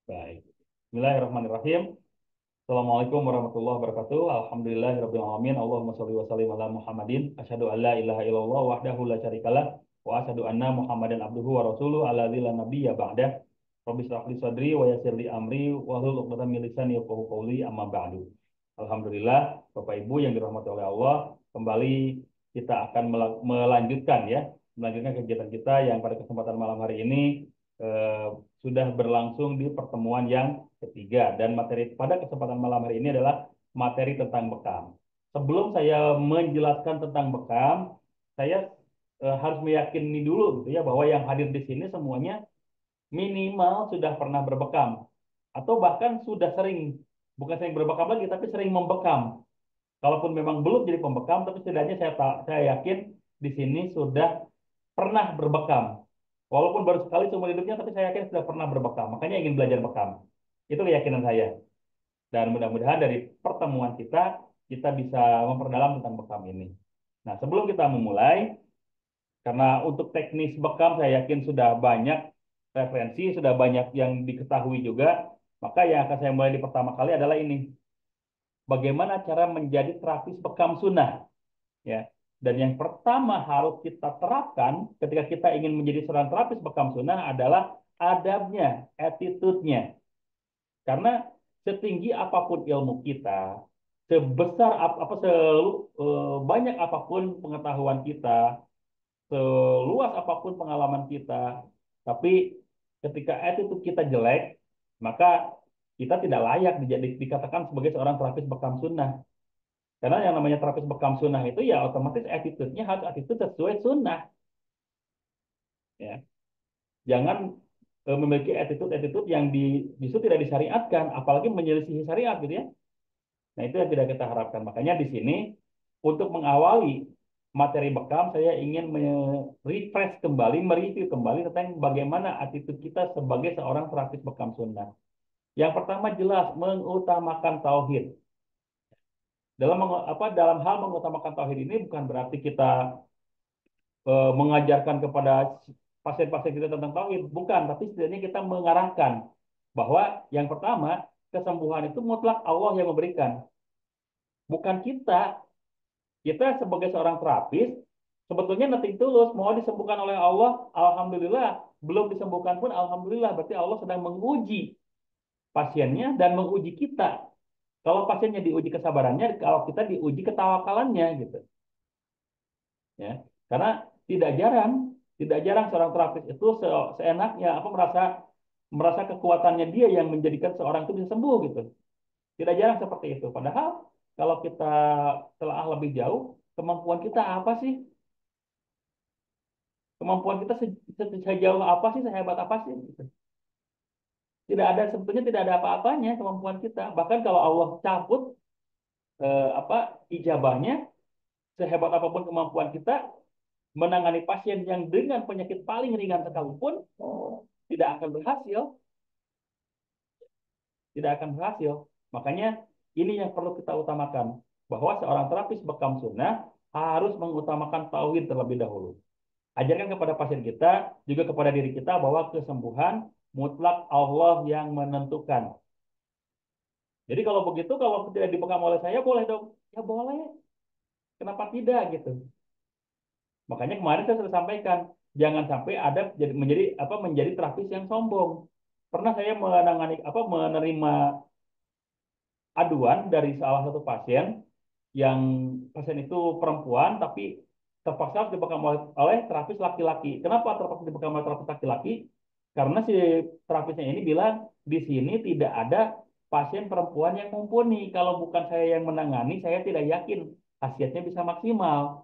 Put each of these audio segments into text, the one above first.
Baik. Bismillahirrahmanirrahim. Assalamualaikum warahmatullahi wabarakatuh. Alhamdulillahirabbil alamin. Allahumma shalli wa sallim ala Muhammadin. Asyhadu an la ilaha illallah wahdahu la syarikalah wa asyhadu anna Muhammadan abduhu wa rasuluhu alladzi la nabiyya ba'dah. Rabbi shrah li sadri wa yassir li amri wa hlul 'uqdatam min lisani yafqahu qawli amma ba'du. Alhamdulillah, Bapak Ibu yang dirahmati oleh Allah, kembali kita akan melanjutkan kegiatan kita yang pada kesempatan malam hari ini eh, sudah berlangsung di pertemuan yang ketiga, dan materi pada kesempatan malam hari ini adalah materi tentang bekam. Sebelum saya menjelaskan tentang bekam, saya harus meyakini dulu gitu ya bahwa yang hadir di sini semuanya minimal sudah pernah berbekam atau bahkan sudah sering, bukan sering berbekam lagi tapi sering membekam. Kalaupun memang belum jadi pembekam, tapi setidaknya saya yakin di sini sudah pernah berbekam. Walaupun baru sekali seumur hidupnya, tapi saya yakin sudah pernah berbekam. Makanya ingin belajar bekam. Itu keyakinan saya. Dan mudah-mudahan dari pertemuan kita bisa memperdalam tentang bekam ini. Nah, sebelum kita memulai, karena untuk teknis bekam saya yakin sudah banyak referensi, sudah banyak yang diketahui juga, maka yang akan saya mulai di pertama kali adalah ini. Bagaimana cara menjadi terapis bekam sunnah, ya. Dan yang pertama harus kita terapkan ketika kita ingin menjadi seorang terapis bekam sunnah adalah adabnya, attitude-nya. Karena setinggi apapun ilmu kita, sebesar banyak apapun pengetahuan kita, seluas apapun pengalaman kita, tapi ketika attitude kita jelek, maka kita tidak layak dikatakan sebagai seorang terapis bekam sunnah. Karena yang namanya terapis bekam sunnah itu ya otomatis attitude-nya harus attitude sesuai sunnah. Ya. Jangan memiliki attitude-attitude yang justru tidak disyariatkan, apalagi menyelisihi syariat gitu ya. Nah, itu yang tidak kita harapkan. Makanya di sini untuk mengawali materi bekam, saya ingin refresh kembali, mereview kembali tentang bagaimana attitude kita sebagai seorang terapis bekam sunnah. Yang pertama jelas mengutamakan tauhid. Dalam hal mengutamakan tauhid ini bukan berarti kita mengajarkan kepada pasien-pasien kita tentang tauhid, bukan, tapi setidaknya kita mengarahkan bahwa yang pertama, kesembuhan itu mutlak Allah yang memberikan, bukan kita. Kita sebagai seorang terapis sebetulnya nothing tulus, mau disembuhkan oleh Allah, alhamdulillah, belum disembuhkan pun alhamdulillah, berarti Allah sedang menguji pasiennya dan menguji kita. Kalau pasiennya diuji kesabarannya, kalau kita diuji ketawakalannya gitu ya. Karena tidak jarang tidak jarang seorang terapis itu seenaknya apa merasa merasa kekuatannya dia yang menjadikan seorang itu bisa sembuh gitu. Tidak jarang seperti itu. Padahal kalau kita telah lebih jauh, kemampuan kita apa sih? Kemampuan kita sejauh apa sih, sehebat apa sih? Gitu. Tidak ada, sebetulnya tidak ada apa-apanya kemampuan kita. Bahkan kalau Allah cabut apa ijabahnya, sehebat apapun kemampuan kita menangani pasien yang dengan penyakit paling ringan sekalipun, tidak akan berhasil, tidak akan berhasil. Makanya ini yang perlu kita utamakan, bahwa seorang terapis bekam sunnah harus mengutamakan tauhid terlebih dahulu. Ajarkan kepada pasien kita, juga kepada diri kita, bahwa kesembuhan mutlak Allah yang menentukan. Jadi kalau begitu, kalau tidak dibekam oleh saya, boleh dong? Ya boleh. Kenapa tidak gitu? Makanya kemarin saya sudah sampaikan, jangan sampai ada menjadi terapis yang sombong. Pernah saya menerima aduan dari salah satu pasien, yang pasien itu perempuan tapi terpaksa dibekam oleh terapis laki-laki. Kenapa terpaksa dibekam oleh terapis laki-laki? Karena si terapisnya ini bilang di sini tidak ada pasien perempuan yang mumpuni. Kalau bukan saya yang menangani, saya tidak yakin hasilnya bisa maksimal.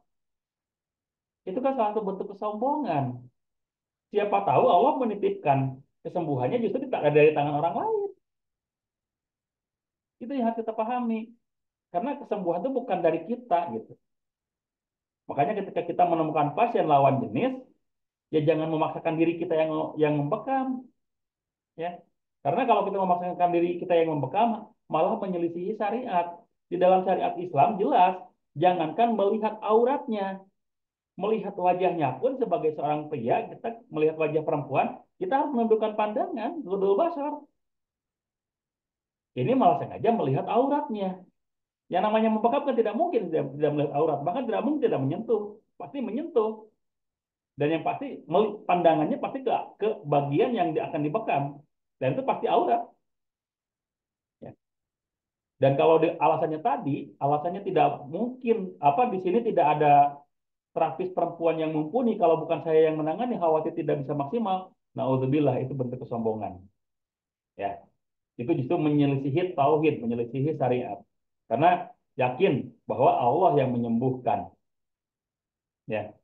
Itu kan salah satu bentuk kesombongan. Siapa tahu Allah menitipkan kesembuhannya justru tidak ada dari tangan orang lain. Itu yang harus kita pahami. Karena kesembuhan itu bukan dari kita gitu. Makanya ketika kita menemukan pasien lawan jenis, ya jangan memaksakan diri kita yang membekam, ya. Karena kalau kita memaksakan diri kita yang membekam, malah menyelisihi syariat. Di dalam syariat Islam jelas, jangankan melihat auratnya, melihat wajahnya pun sebagai seorang pria, kita melihat wajah perempuan, kita harus menundukkan pandangan, ghudul basar. ini malah sengaja melihat auratnya. Yang namanya membekap kan tidak mungkin tidak melihat aurat, bahkan tidak mungkin tidak menyentuh, pasti menyentuh. Dan yang pasti pandangannya pasti ke bagian yang akan dibekam, dan itu pasti aurat. Ya. Dan kalau alasannya tadi, alasannya tidak mungkin apa di sini tidak ada terapis perempuan yang mumpuni kalau bukan saya yang menangani, khawatir tidak bisa maksimal. Nauzubillah, itu bentuk kesombongan. Ya, itu justru menyelisihi tauhid, menyelisihi syariat. Karena yakin bahwa Allah yang menyembuhkan. Ya,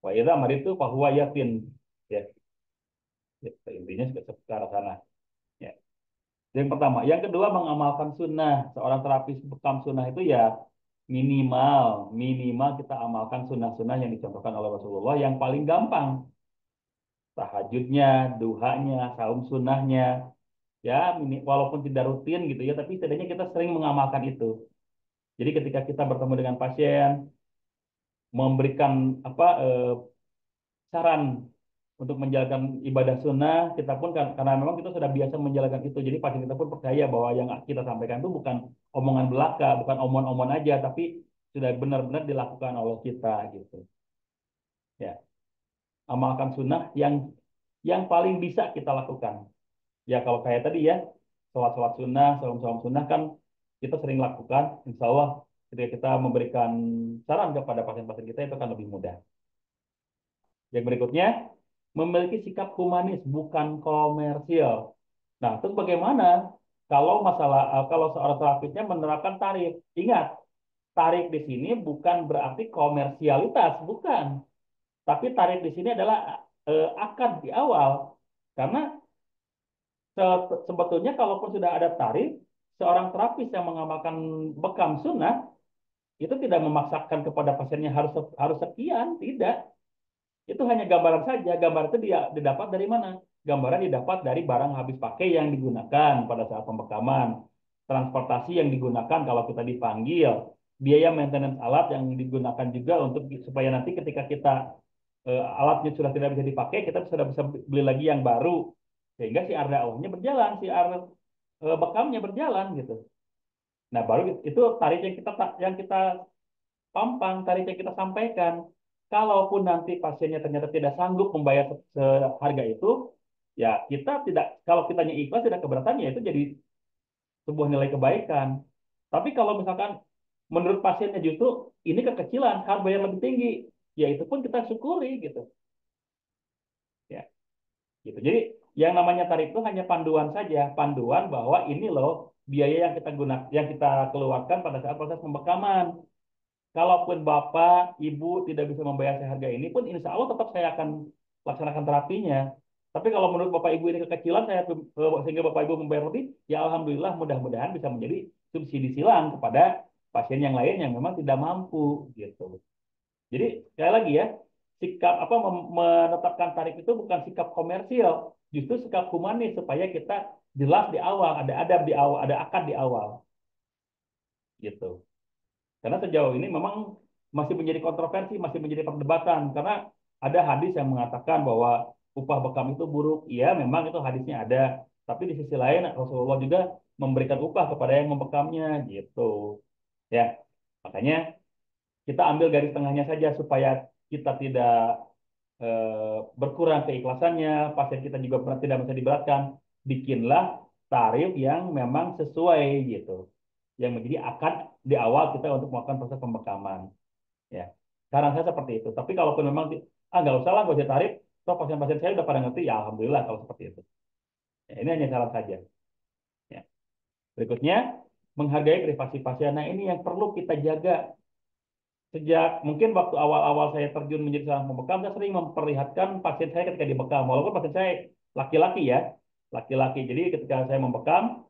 wa idza maritu fahuwa yakin. Ya, ya, intinya ke arah sana. Ya. Yang pertama, yang kedua mengamalkan sunnah. Seorang terapis bekam sunnah itu ya minimal, minimal kita amalkan sunnah-sunnah yang dicontohkan oleh Rasulullah yang paling gampang. Tahajudnya, duhanya, saum sunnahnya, ya walaupun tidak rutin gitu ya, tapi setidaknya kita sering mengamalkan itu. Jadi ketika kita bertemu dengan pasien, memberikan apa saran untuk menjalankan ibadah sunnah, kita pun karena memang kita sudah biasa menjalankan itu, jadi pasien kita pun percaya bahwa yang kita sampaikan itu bukan omongan belaka, bukan omon-omon aja, tapi sudah benar-benar dilakukan oleh kita gitu. Ya, amalkan sunnah yang paling bisa kita lakukan. Ya kalau kayak tadi ya, sholat-sholat sunnah, saum-saum sunnah kan kita sering lakukan, insya Allah ketika kita memberikan saran kepada pasien-pasien kita itu akan lebih mudah. Yang berikutnya, memiliki sikap humanis bukan komersial. Nah, terus bagaimana kalau kalau seorang terapisnya menerapkan tarif? Ingat, tarif di sini bukan berarti komersialitas, bukan. Tapi tarif di sini adalah akad di awal. Karena sebetulnya kalaupun sudah ada tarif, seorang terapis yang mengamalkan bekam sunnah itu tidak memaksakan kepada pasiennya harus harus sekian, tidak. Itu hanya gambaran saja. Gambar itu dia didapat dari mana? Gambaran didapat dari barang habis pakai yang digunakan pada saat pembekaman, transportasi yang digunakan kalau kita dipanggil, biaya maintenance alat yang digunakan juga untuk supaya nanti ketika kita alatnya sudah tidak bisa dipakai, kita sudah bisa beli lagi yang baru, sehingga si dakwahnya berjalan, si bekamnya berjalan gitu. Nah, baru itu tarif yang kita pampang, tarif yang kita sampaikan. Kalaupun nanti pasiennya ternyata tidak sanggup membayar seharga itu, ya kita tidak, kalau kitanya ikhlas tidak keberatan, ya itu jadi sebuah nilai kebaikan. Tapi kalau misalkan menurut pasiennya justru ini kekecilan, harus bayar lebih tinggi, ya itu pun kita syukuri gitu. Ya, gitu. Jadi yang namanya tarif itu hanya panduan saja, panduan bahwa ini loh biaya yang kita yang kita keluarkan pada saat proses pembekaman. Kalaupun Bapak, Ibu tidak bisa membayar seharga ini pun, insya Allah tetap saya akan laksanakan terapinya. Tapi kalau menurut Bapak Ibu ini kekecilan, sehingga Bapak Ibu membayar lebih, ya Alhamdulillah mudah-mudahan bisa menjadi subsidi silang kepada pasien yang lain yang memang tidak mampu gitu. Jadi sekali lagi ya, sikap apa menetapkan tarif itu bukan sikap komersial, justru sikap humanis supaya kita jelas di awal, ada adab di awal, ada akad di awal gitu. Karena sejauh ini memang masih menjadi kontroversi, masih menjadi perdebatan karena ada hadis yang mengatakan bahwa upah bekam itu buruk. Iya, memang itu hadisnya ada, tapi di sisi lain Rasulullah juga memberikan upah kepada yang membekamnya gitu. Ya, makanya kita ambil garis tengahnya saja supaya kita tidak berkurang keikhlasannya, pasien kita juga tidak bisa diberatkan. Bikinlah tarif yang memang sesuai gitu, yang menjadi akad di awal kita untuk melakukan proses pembekaman. Ya, saran saya seperti itu. Tapi kalaupun memang nggak usah lah, nggak usah tarif, toh pasien-pasien saya udah pada ngerti, ya alhamdulillah kalau seperti itu. Ya, ini hanya saran saja. Ya. Berikutnya, menghargai privasi pasien. Nah, ini yang perlu kita jaga. Sejak mungkin waktu awal-awal saya terjun menjadi seorang pembekam, saya sering memperlihatkan pasien saya ketika dibekam. Walaupun pasien saya laki-laki ya, laki-laki. Jadi ketika saya membekam,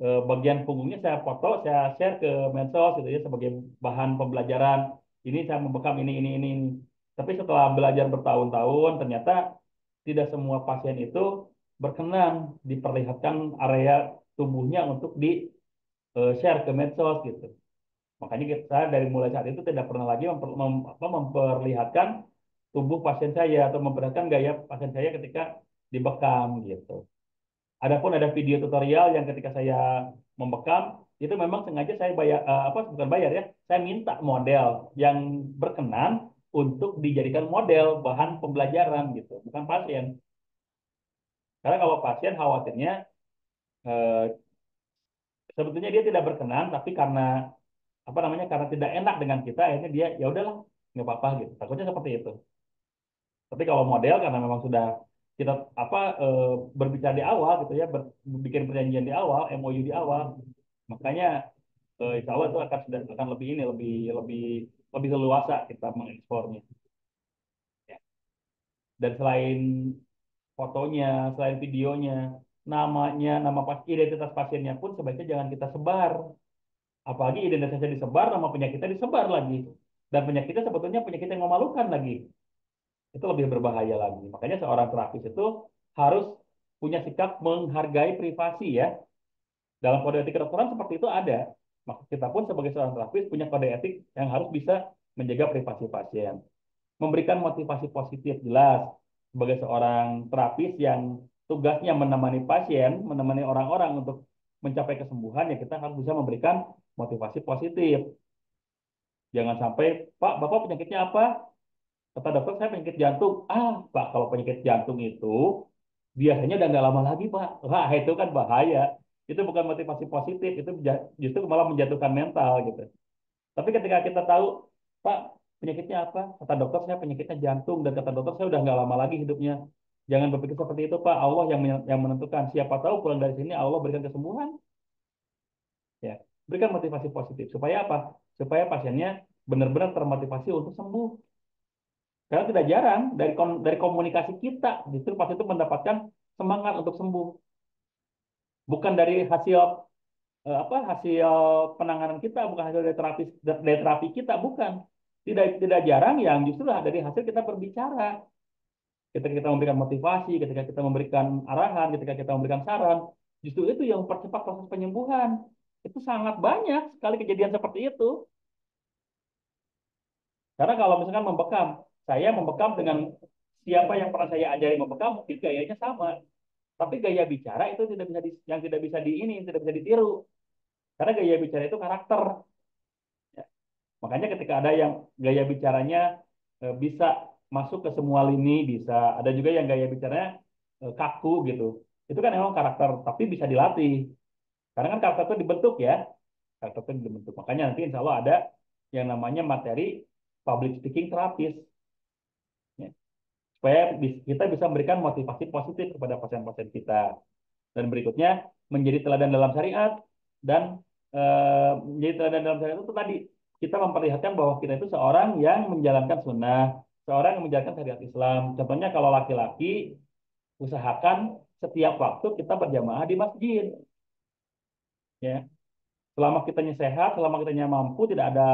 bagian punggungnya saya foto, saya share ke medsos gitu ya sebagai bahan pembelajaran. Ini saya membekam ini. Tapi setelah belajar bertahun-tahun, ternyata tidak semua pasien itu berkenan diperlihatkan area tubuhnya untuk di share ke medsos gitu. Makanya saya dari mulai saat itu tidak pernah lagi memperlihatkan tubuh pasien saya atau memperlihatkan gaya pasien saya ketika dibekam gitu. Adapun ada video tutorial yang ketika saya membekam itu memang sengaja saya bayar apa bukan bayar ya, saya minta model yang berkenan untuk dijadikan model bahan pembelajaran gitu, bukan pasien. Karena kalau pasien khawatirnya eh, sebetulnya dia tidak berkenan, tapi karena apa namanya karena tidak enak dengan kita, akhirnya dia ya udahlah nggak apa-apa gitu. Takutnya seperti itu. Tapi kalau model karena memang sudah kita apa berbicara di awal gitu ya, bikin perjanjian di awal, MOU di awal, makanya insya Allah itu akan sudah akan lebih ini lebih lebih leluasa kita mengekspornya. Ya. Dan selain fotonya, selain videonya, namanya, identitas pasiennya pun sebaiknya jangan kita sebar. Apalagi identitasnya disebar, nama penyakitnya disebar lagi. Dan penyakitnya sebetulnya penyakit yang memalukan lagi. Itu lebih berbahaya lagi. Makanya seorang terapis itu harus punya sikap menghargai privasi ya. Dalam kode etik kedokteran seperti itu ada. Maka kita pun sebagai seorang terapis punya kode etik yang harus bisa menjaga privasi pasien. Memberikan motivasi positif jelas sebagai seorang terapis yang tugasnya menemani pasien, menemani orang-orang untuk mencapai kesembuhan, ya kita harus bisa memberikan motivasi positif. Jangan sampai, Pak, Bapak penyakitnya apa? Kata dokter, saya penyakit jantung. Ah, Pak, kalau penyakit jantung itu biasanya udah nggak lama lagi, Pak. Wah, itu kan bahaya. Itu bukan motivasi positif, itu justru malah menjatuhkan mental gitu. Tapi ketika kita tahu, Pak, penyakitnya apa? Kata dokter, saya penyakitnya jantung. Dan kata dokter, saya udah nggak lama lagi hidupnya. Jangan berpikir seperti itu, Pak. Allah yang menentukan. Siapa tahu pulang dari sini Allah berikan kesembuhan. Ya, berikan motivasi positif. Supaya apa? Supaya pasiennya benar-benar termotivasi untuk sembuh. Karena tidak jarang dari komunikasi kita justru pasien itu mendapatkan semangat untuk sembuh. Bukan dari hasil apa hasil penanganan kita, bukan hasil dari terapi kita, bukan. Tidak jarang yang justru dari hasil kita berbicara. Ketika kita memberikan motivasi, ketika kita memberikan arahan, ketika kita memberikan saran, justru itu yang mempercepat proses penyembuhan. Itu sangat banyak sekali kejadian seperti itu. Karena kalau misalkan membekam, saya membekam dengan siapa yang pernah saya ajari membekam, mungkin gayanya sama. Tapi gaya bicara itu yang tidak bisa tidak bisa ditiru. Karena gaya bicara itu karakter. Ya. Makanya ketika ada yang gaya bicaranya bisa masuk ke semua lini, bisa. Ada juga yang gaya bicaranya kaku gitu. Itu kan memang karakter, tapi bisa dilatih. Karena kan karakter itu dibentuk ya. Karakter itu dibentuk. Makanya nanti insya Allah ada yang namanya materi public speaking terapis. Ya. Supaya kita bisa memberikan motivasi positif kepada pasien-pasien kita. Dan berikutnya menjadi teladan dalam syariat dan menjadi teladan dalam syariat itu tadi kita memperlihatkan bahwa kita itu seorang yang menjalankan sunnah, seorang yang menjalankan syariat Islam. Contohnya kalau laki-laki usahakan setiap waktu kita berjamaah di masjid, ya. Selama kitanya sehat, selama kitanya mampu, tidak ada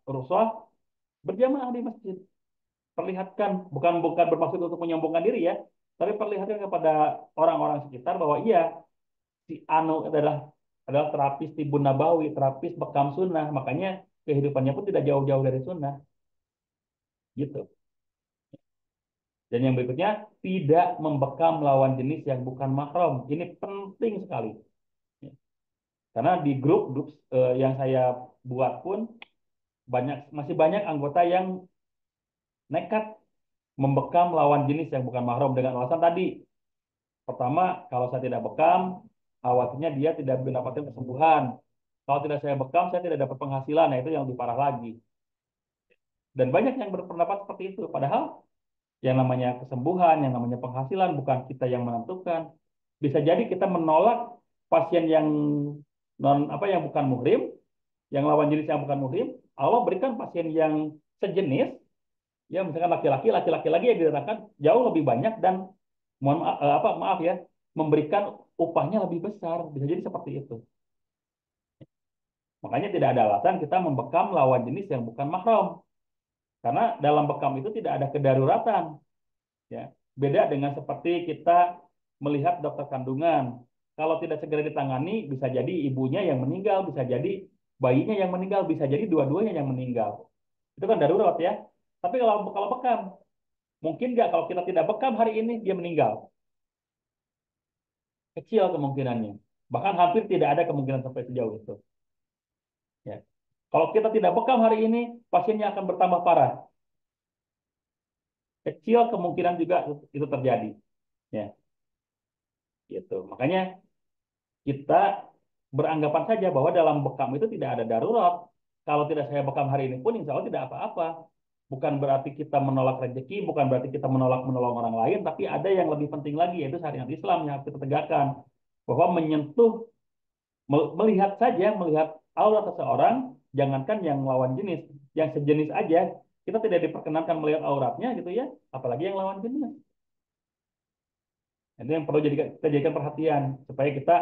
rusuh, berjamaah di masjid. Perlihatkan, bukan bukan bermaksud untuk menyombongkan diri ya, tapi perlihatkan kepada orang-orang sekitar bahwa iya si Anu adalah terapis tibun nabawi, terapis bekam sunnah, makanya kehidupannya pun tidak jauh-jauh dari sunnah, gitu. Dan yang berikutnya, tidak membekam lawan jenis yang bukan mahram. Ini penting sekali. Karena di grup-grup yang saya buat pun masih banyak anggota yang nekat membekam lawan jenis yang bukan mahram dengan alasan tadi. Pertama, kalau saya tidak bekam, khawatirnya dia tidak mendapatkan kesembuhan. Kalau tidak saya bekam, saya tidak dapat penghasilan. Nah, itu yang lebih parah lagi. Dan banyak yang berpendapat seperti itu. Padahal yang namanya kesembuhan, yang namanya penghasilan, bukan kita yang menentukan. Bisa jadi kita menolak pasien yang yang bukan muhrim, yang lawan jenis yang bukan muhrim. Allah berikan pasien yang sejenis, ya misalkan laki-laki lagi yang didatangkan jauh lebih banyak dan maaf ya, memberikan upahnya lebih besar. Bisa jadi seperti itu. Makanya tidak ada alasan kita membekam lawan jenis yang bukan mahram. Karena dalam bekam itu tidak ada kedaruratan. Ya. Beda dengan seperti kita melihat dokter kandungan. Kalau tidak segera ditangani, bisa jadi ibunya yang meninggal, bisa jadi bayinya yang meninggal, bisa jadi dua-duanya yang meninggal. Itu kan darurat ya. Tapi kalau bekam, mungkin nggak kalau kita tidak bekam hari ini dia meninggal. Kecil kemungkinannya. Bahkan hampir tidak ada kemungkinan sampai sejauh itu. Ya. Kalau kita tidak bekam hari ini, pasiennya akan bertambah parah. Kecil kemungkinan juga itu terjadi. Ya, gitu. Makanya kita beranggapan saja bahwa dalam bekam itu tidak ada darurat. Kalau tidak saya bekam hari ini pun, insya Allah tidak apa-apa. Bukan berarti kita menolak rezeki, bukan berarti kita menolak menolong orang lain, tapi ada yang lebih penting lagi, yaitu syariat Islam yang harus kita tegakkan. Bahwa menyentuh, melihat saja, melihat aurat seseorang, jangankan yang lawan jenis, yang sejenis aja, kita tidak diperkenankan melihat auratnya gitu ya, apalagi yang lawan jenis. Itu yang perlu kita jadikan perhatian supaya kita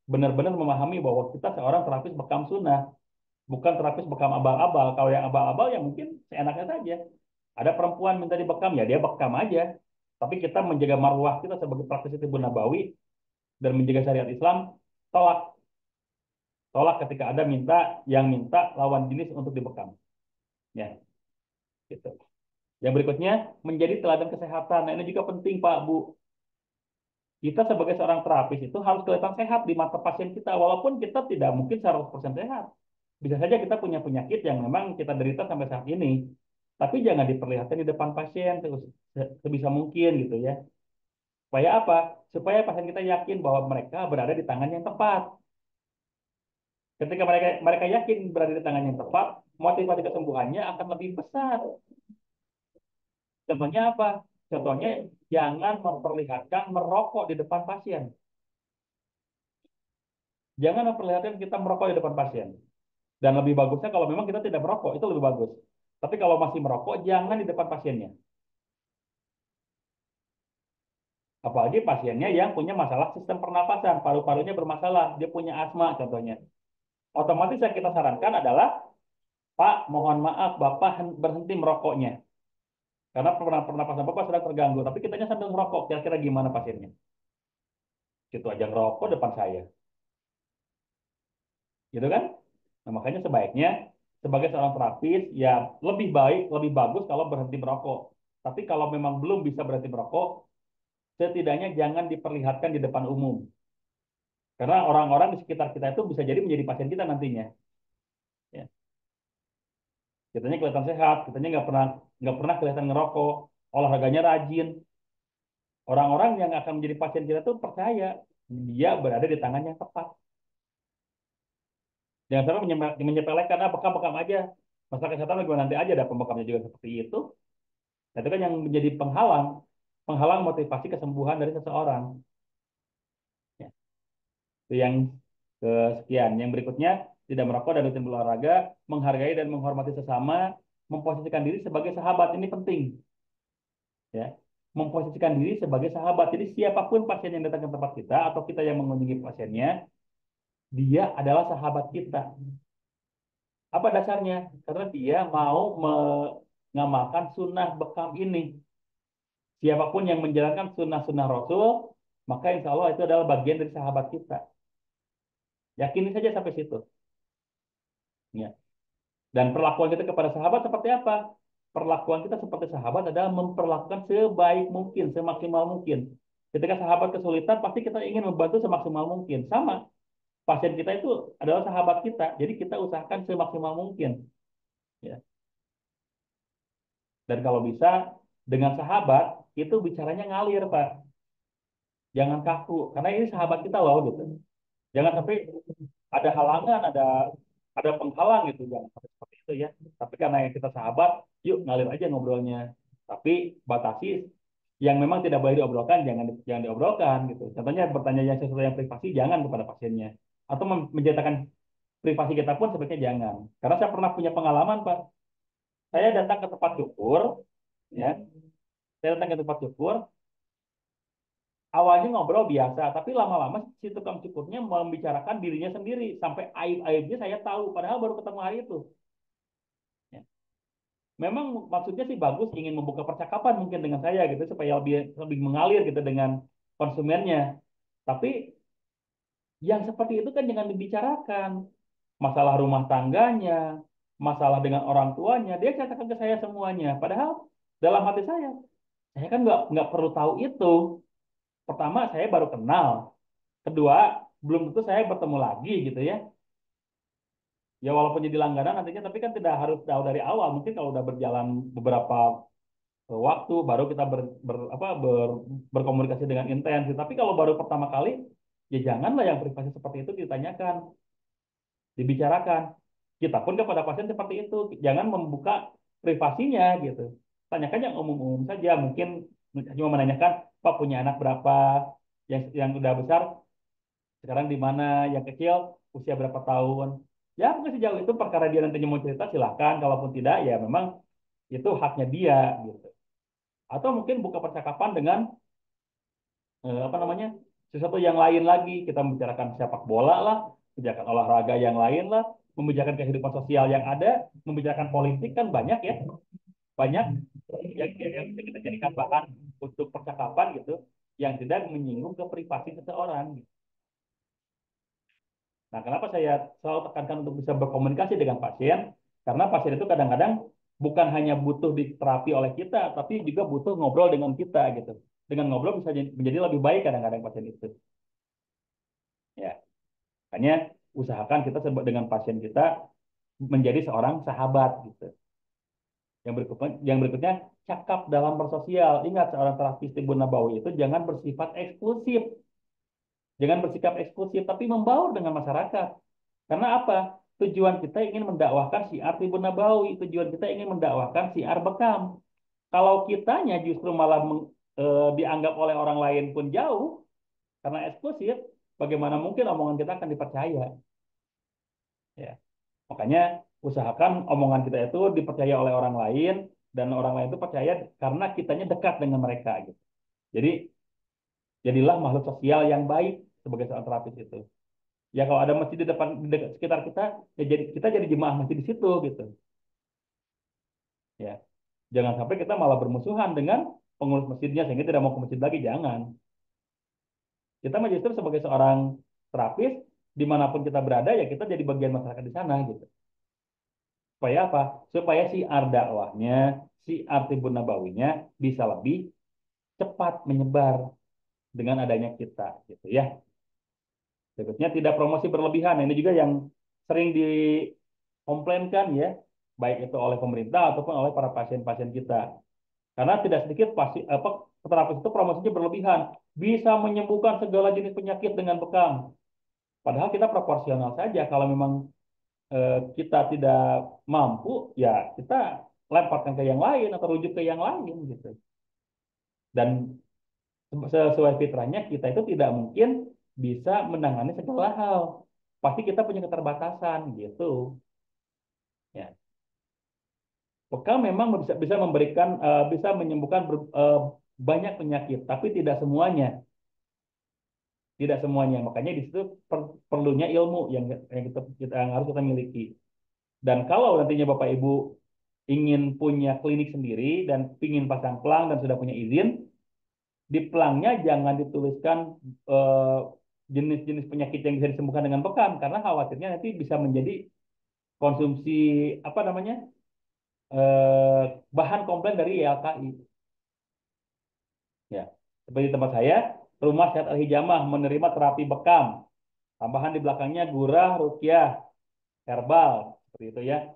benar-benar memahami bahwa kita seorang terapis bekam sunnah, bukan terapis bekam abal-abal. Kalau yang abal-abal ya mungkin seenaknya saja. Ada perempuan minta dibekam ya dia bekam aja. Tapi kita menjaga marwah kita sebagai praktisi Tibun Nabawi dan menjaga syariat Islam, tolak tolak ketika ada minta lawan jenis untuk dibekam. Ya, gitu. Yang berikutnya menjadi teladan kesehatan. Nah, ini juga penting Pak Bu. Kita sebagai seorang terapis itu harus kelihatan sehat di mata pasien kita, walaupun kita tidak mungkin 100% sehat. Bisa saja kita punya penyakit yang memang kita derita sampai saat ini, tapi jangan diperlihatkan di depan pasien sebisa mungkin gitu ya. Supaya apa? Supaya pasien kita yakin bahwa mereka berada di tangan yang tepat. Ketika mereka mereka yakin berada di tangan yang tepat, motivasi kesembuhannya akan lebih besar. Contohnya apa? Contohnya jangan memperlihatkan merokok di depan pasien. Jangan memperlihatkan kita merokok di depan pasien. Dan lebih bagusnya kalau memang kita tidak merokok, itu lebih bagus. Tapi kalau masih merokok, jangan di depan pasiennya. Apalagi pasiennya yang punya masalah sistem pernapasan, paru-parunya bermasalah, dia punya asma contohnya. Otomatis yang kita sarankan adalah, Pak, mohon maaf, Bapak berhenti merokoknya. Karena pernapasan Bapak sedang terganggu. Tapi kitanya sambil merokok, kira-kira gimana pasiennya? Gitu aja ngerokok depan saya. Gitu kan? Nah, makanya sebaiknya sebagai seorang terapis ya lebih baik, lebih bagus kalau berhenti merokok. Tapi kalau memang belum bisa berhenti merokok, setidaknya jangan diperlihatkan di depan umum. Karena orang-orang di sekitar kita itu bisa jadi menjadi pasien kita nantinya. Ya. Kitanya kelihatan sehat, kitanya nggak pernah kelihatan ngerokok, olahraganya rajin. Orang-orang yang akan menjadi pasien kita tuh percaya dia berada di tangan yang tepat. Jangan sampai menyepelekan, bekam-bekam aja. Masalah kesehatan bagaimana nanti aja ada pembekamnya juga seperti itu. Nah, itu kan yang menjadi penghalang motivasi kesembuhan dari seseorang. Ya, itu yang kesekian. Yang berikutnya, tidak merokok dan rutin berolahraga, menghargai dan menghormati sesama, memposisikan diri sebagai sahabat. Ini penting, ya. Memposisikan diri sebagai sahabat. Jadi siapapun pasien yang datang ke tempat kita atau kita yang mengunjungi pasiennya, dia adalah sahabat kita. Apa dasarnya? Karena dia mau mengamalkan sunnah bekam ini. Siapapun yang menjalankan sunnah-sunnah Rasul, maka insya Allah itu adalah bagian dari sahabat kita. Yakini saja sampai situ. Ya. Dan perlakuan kita kepada sahabat seperti apa? Perlakuan kita seperti sahabat adalah memperlakukan sebaik mungkin, semaksimal mungkin. Ketika sahabat kesulitan, pasti kita ingin membantu semaksimal mungkin. Sama, pasien kita itu adalah sahabat kita, jadi kita usahakan semaksimal mungkin. Ya. Dan kalau bisa, dengan sahabat, itu bicaranya ngalir, Pak. Jangan kaku, karena ini sahabat kita loh, gitu. Jangan sampai ada halangan, ada penghalang gitu, jangan sampai seperti itu ya. Tapi karena yang kita sahabat, yuk ngalir aja ngobrolnya. Tapi batasi yang memang tidak boleh diobrolkan, jangan jangan diobrolkan gitu. Contohnya bertanya yang sesuatu yang privasi jangan kepada pasiennya. Atau menceritakan privasi kita pun sebaiknya jangan. Karena saya pernah punya pengalaman, Pak. Saya datang ke tempat cukur, ya. Saya datang ke tempat cukur, awalnya ngobrol biasa, tapi lama-lama si tukang cukurnya membicarakan dirinya sendiri sampai aib-aibnya saya tahu, padahal baru ketemu hari itu. Ya. Memang maksudnya sih bagus, ingin membuka percakapan mungkin dengan saya gitu supaya lebih lebih mengalir gitu dengan konsumennya. Tapi yang seperti itu kan jangan dibicarakan. Masalah rumah tangganya, masalah dengan orang tuanya, dia katakan ke saya semuanya. Padahal dalam hati saya kan nggak perlu tahu itu. Pertama, saya baru kenal. Kedua, belum tentu saya bertemu lagi gitu ya. Ya walaupun jadi langganan nantinya, tapi kan tidak harus tahu dari awal. Mungkin kalau udah berjalan beberapa waktu, baru kita berkomunikasi dengan intens. Tapi kalau baru pertama kali, ya janganlah yang privasi seperti itu ditanyakan, dibicarakan. Kita pun kepada pasien seperti itu, jangan membuka privasinya gitu. Tanyakan yang umum-umum saja. Mungkin cuma menanyakan, Pak punya anak berapa, yang udah besar sekarang di mana, yang kecil usia berapa tahun. Ya mungkin sejauh itu perkara dia nantinya mau cerita silahkan, kalaupun tidak ya memang itu haknya dia gitu. Atau mungkin buka percakapan dengan apa namanya, sesuatu yang lain lagi, kita membicarakan sepak bola lah, membicarakan olahraga yang lain lah, membicarakan kehidupan sosial yang ada, membicarakan politik kan banyak ya, banyak yang bisa kita jadikan bahan untuk percakapan gitu, yang tidak menyinggung ke privasi seseorang gitu. Nah, kenapa saya selalu tekankan untuk bisa berkomunikasi dengan pasien? Karena pasien itu kadang-kadang bukan hanya butuh diterapi oleh kita, tapi juga butuh ngobrol dengan kita gitu. Dengan ngobrol bisa menjadi lebih baik kadang-kadang pasien itu. Ya, makanya usahakan kita sebut dengan pasien kita menjadi seorang sahabat gitu. Yang berikutnya cakap dalam bersosial. Ingat, seorang terapis Tibun Nabawi itu jangan bersifat eksklusif, jangan bersikap eksklusif, tapi membaur dengan masyarakat. Karena apa? Tujuan kita ingin mendakwahkan syiar Tribun Nabawi, tujuan kita ingin mendakwahkan syiar Bekam. Kalau kitanya justru malah dianggap oleh orang lain pun jauh karena eksklusif, bagaimana mungkin omongan kita akan dipercaya? Ya, makanya usahakan omongan kita itu dipercaya oleh orang lain dan orang lain itu percaya karena kitanya dekat dengan mereka gitu. Jadi jadilah makhluk sosial yang baik sebagai seorang terapis itu. Ya kalau ada masjid di depan di dekat sekitar kita, ya jadi kita jadi jemaah masjid di situ gitu. Ya, jangan sampai kita malah bermusuhan dengan pengurus masjidnya sehingga tidak mau ke masjid lagi. Jangan. Kita mah justru sebagai seorang terapis, dimanapun kita berada, ya kita jadi bagian masyarakat di sana gitu. Supaya apa? Supaya si dakwahnya, si Tribun Nabawinya bisa lebih cepat menyebar dengan adanya kita gitu ya. Berikutnya tidak promosi berlebihan. Nah, ini juga yang sering dikomplainkan ya, baik itu oleh pemerintah ataupun oleh para pasien-pasien kita. Karena tidak sedikit terapis itu promosinya berlebihan, bisa menyembuhkan segala jenis penyakit dengan bekam. Padahal kita proporsional saja. Kalau memang kita tidak mampu, ya kita lemparkan ke yang lain atau rujuk ke yang lain gitu. Dan sesuai fitrahnya kita itu tidak mungkin bisa menangani segala hal. Pasti kita punya keterbatasan gitu. Ya, bekam memang bisa bisa memberikan bisa menyembuhkan banyak penyakit, tapi tidak semuanya. Tidak semuanya. Makanya di situ perlunya ilmu yang harus kita miliki. Dan kalau nantinya Bapak Ibu ingin punya klinik sendiri dan ingin pasang pelang dan sudah punya izin, di pelangnya jangan dituliskan eh, jenis-jenis penyakit yang bisa disembuhkan dengan bekam karena khawatirnya nanti bisa menjadi konsumsi apa namanya eh, bahan komplain dari YLKI. Ya, seperti tempat saya, Rumah Sehat Al Hijamah menerima terapi bekam. Tambahan di belakangnya gurah, rukyah, herbal, seperti itu ya.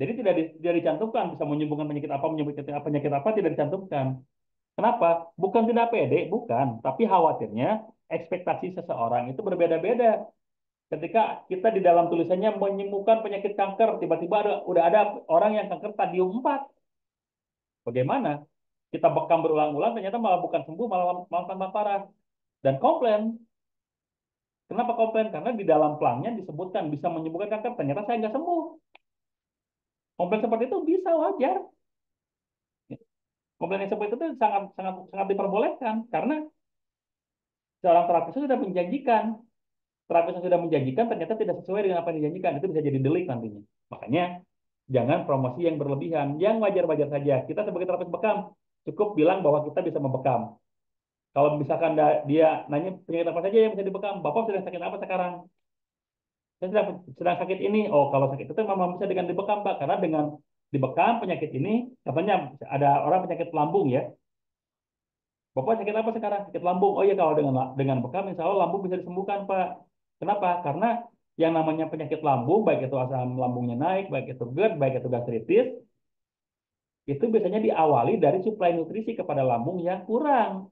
Jadi tidak dicantumkan bisa menyembuhkan penyakit apa tidak dicantumkan. Kenapa? Bukan tidak pede, bukan. Tapi khawatirnya ekspektasi seseorang itu berbeda-beda. Ketika kita di dalam tulisannya menyembuhkan penyakit kanker, tiba-tiba udah ada orang yang kanker stadium 4. Bagaimana? Kita bekam berulang-ulang, ternyata malah bukan sembuh, malah tambah parah. Dan komplain. Kenapa komplain? Karena di dalam pelangnya disebutkan bisa menyembuhkan kanker, ternyata saya nggak sembuh. Komplain seperti itu bisa wajar. Komplain yang seperti itu sangat sangat sangat diperbolehkan karena seorang terapis sudah menjanjikan, terapis yang sudah menjanjikan ternyata tidak sesuai dengan apa yang dijanjikan, itu bisa jadi delik nantinya. Makanya jangan promosi yang berlebihan, yang wajar-wajar saja. Kita sebagai terapis bekam cukup bilang bahwa kita bisa membekam. Kalau misalkan dia nanya penyakit apa saja yang bisa dibekam, Bapak sedang sakit apa sekarang? Saya sedang sakit ini. Oh, kalau sakit itu memang bisa dengan dibekam, Pak. Karena dengan dibekam penyakit ini, katanya ada orang penyakit lambung ya, Bapak sakit apa sekarang? Sakit lambung. Oh iya, kalau dengan bekam, insya Allah lambung bisa disembuhkan, Pak. Kenapa? Karena yang namanya penyakit lambung, baik itu asam lambungnya naik, baik itu GERD, baik itu gastritis, itu biasanya diawali dari suplai nutrisi kepada lambung yang kurang.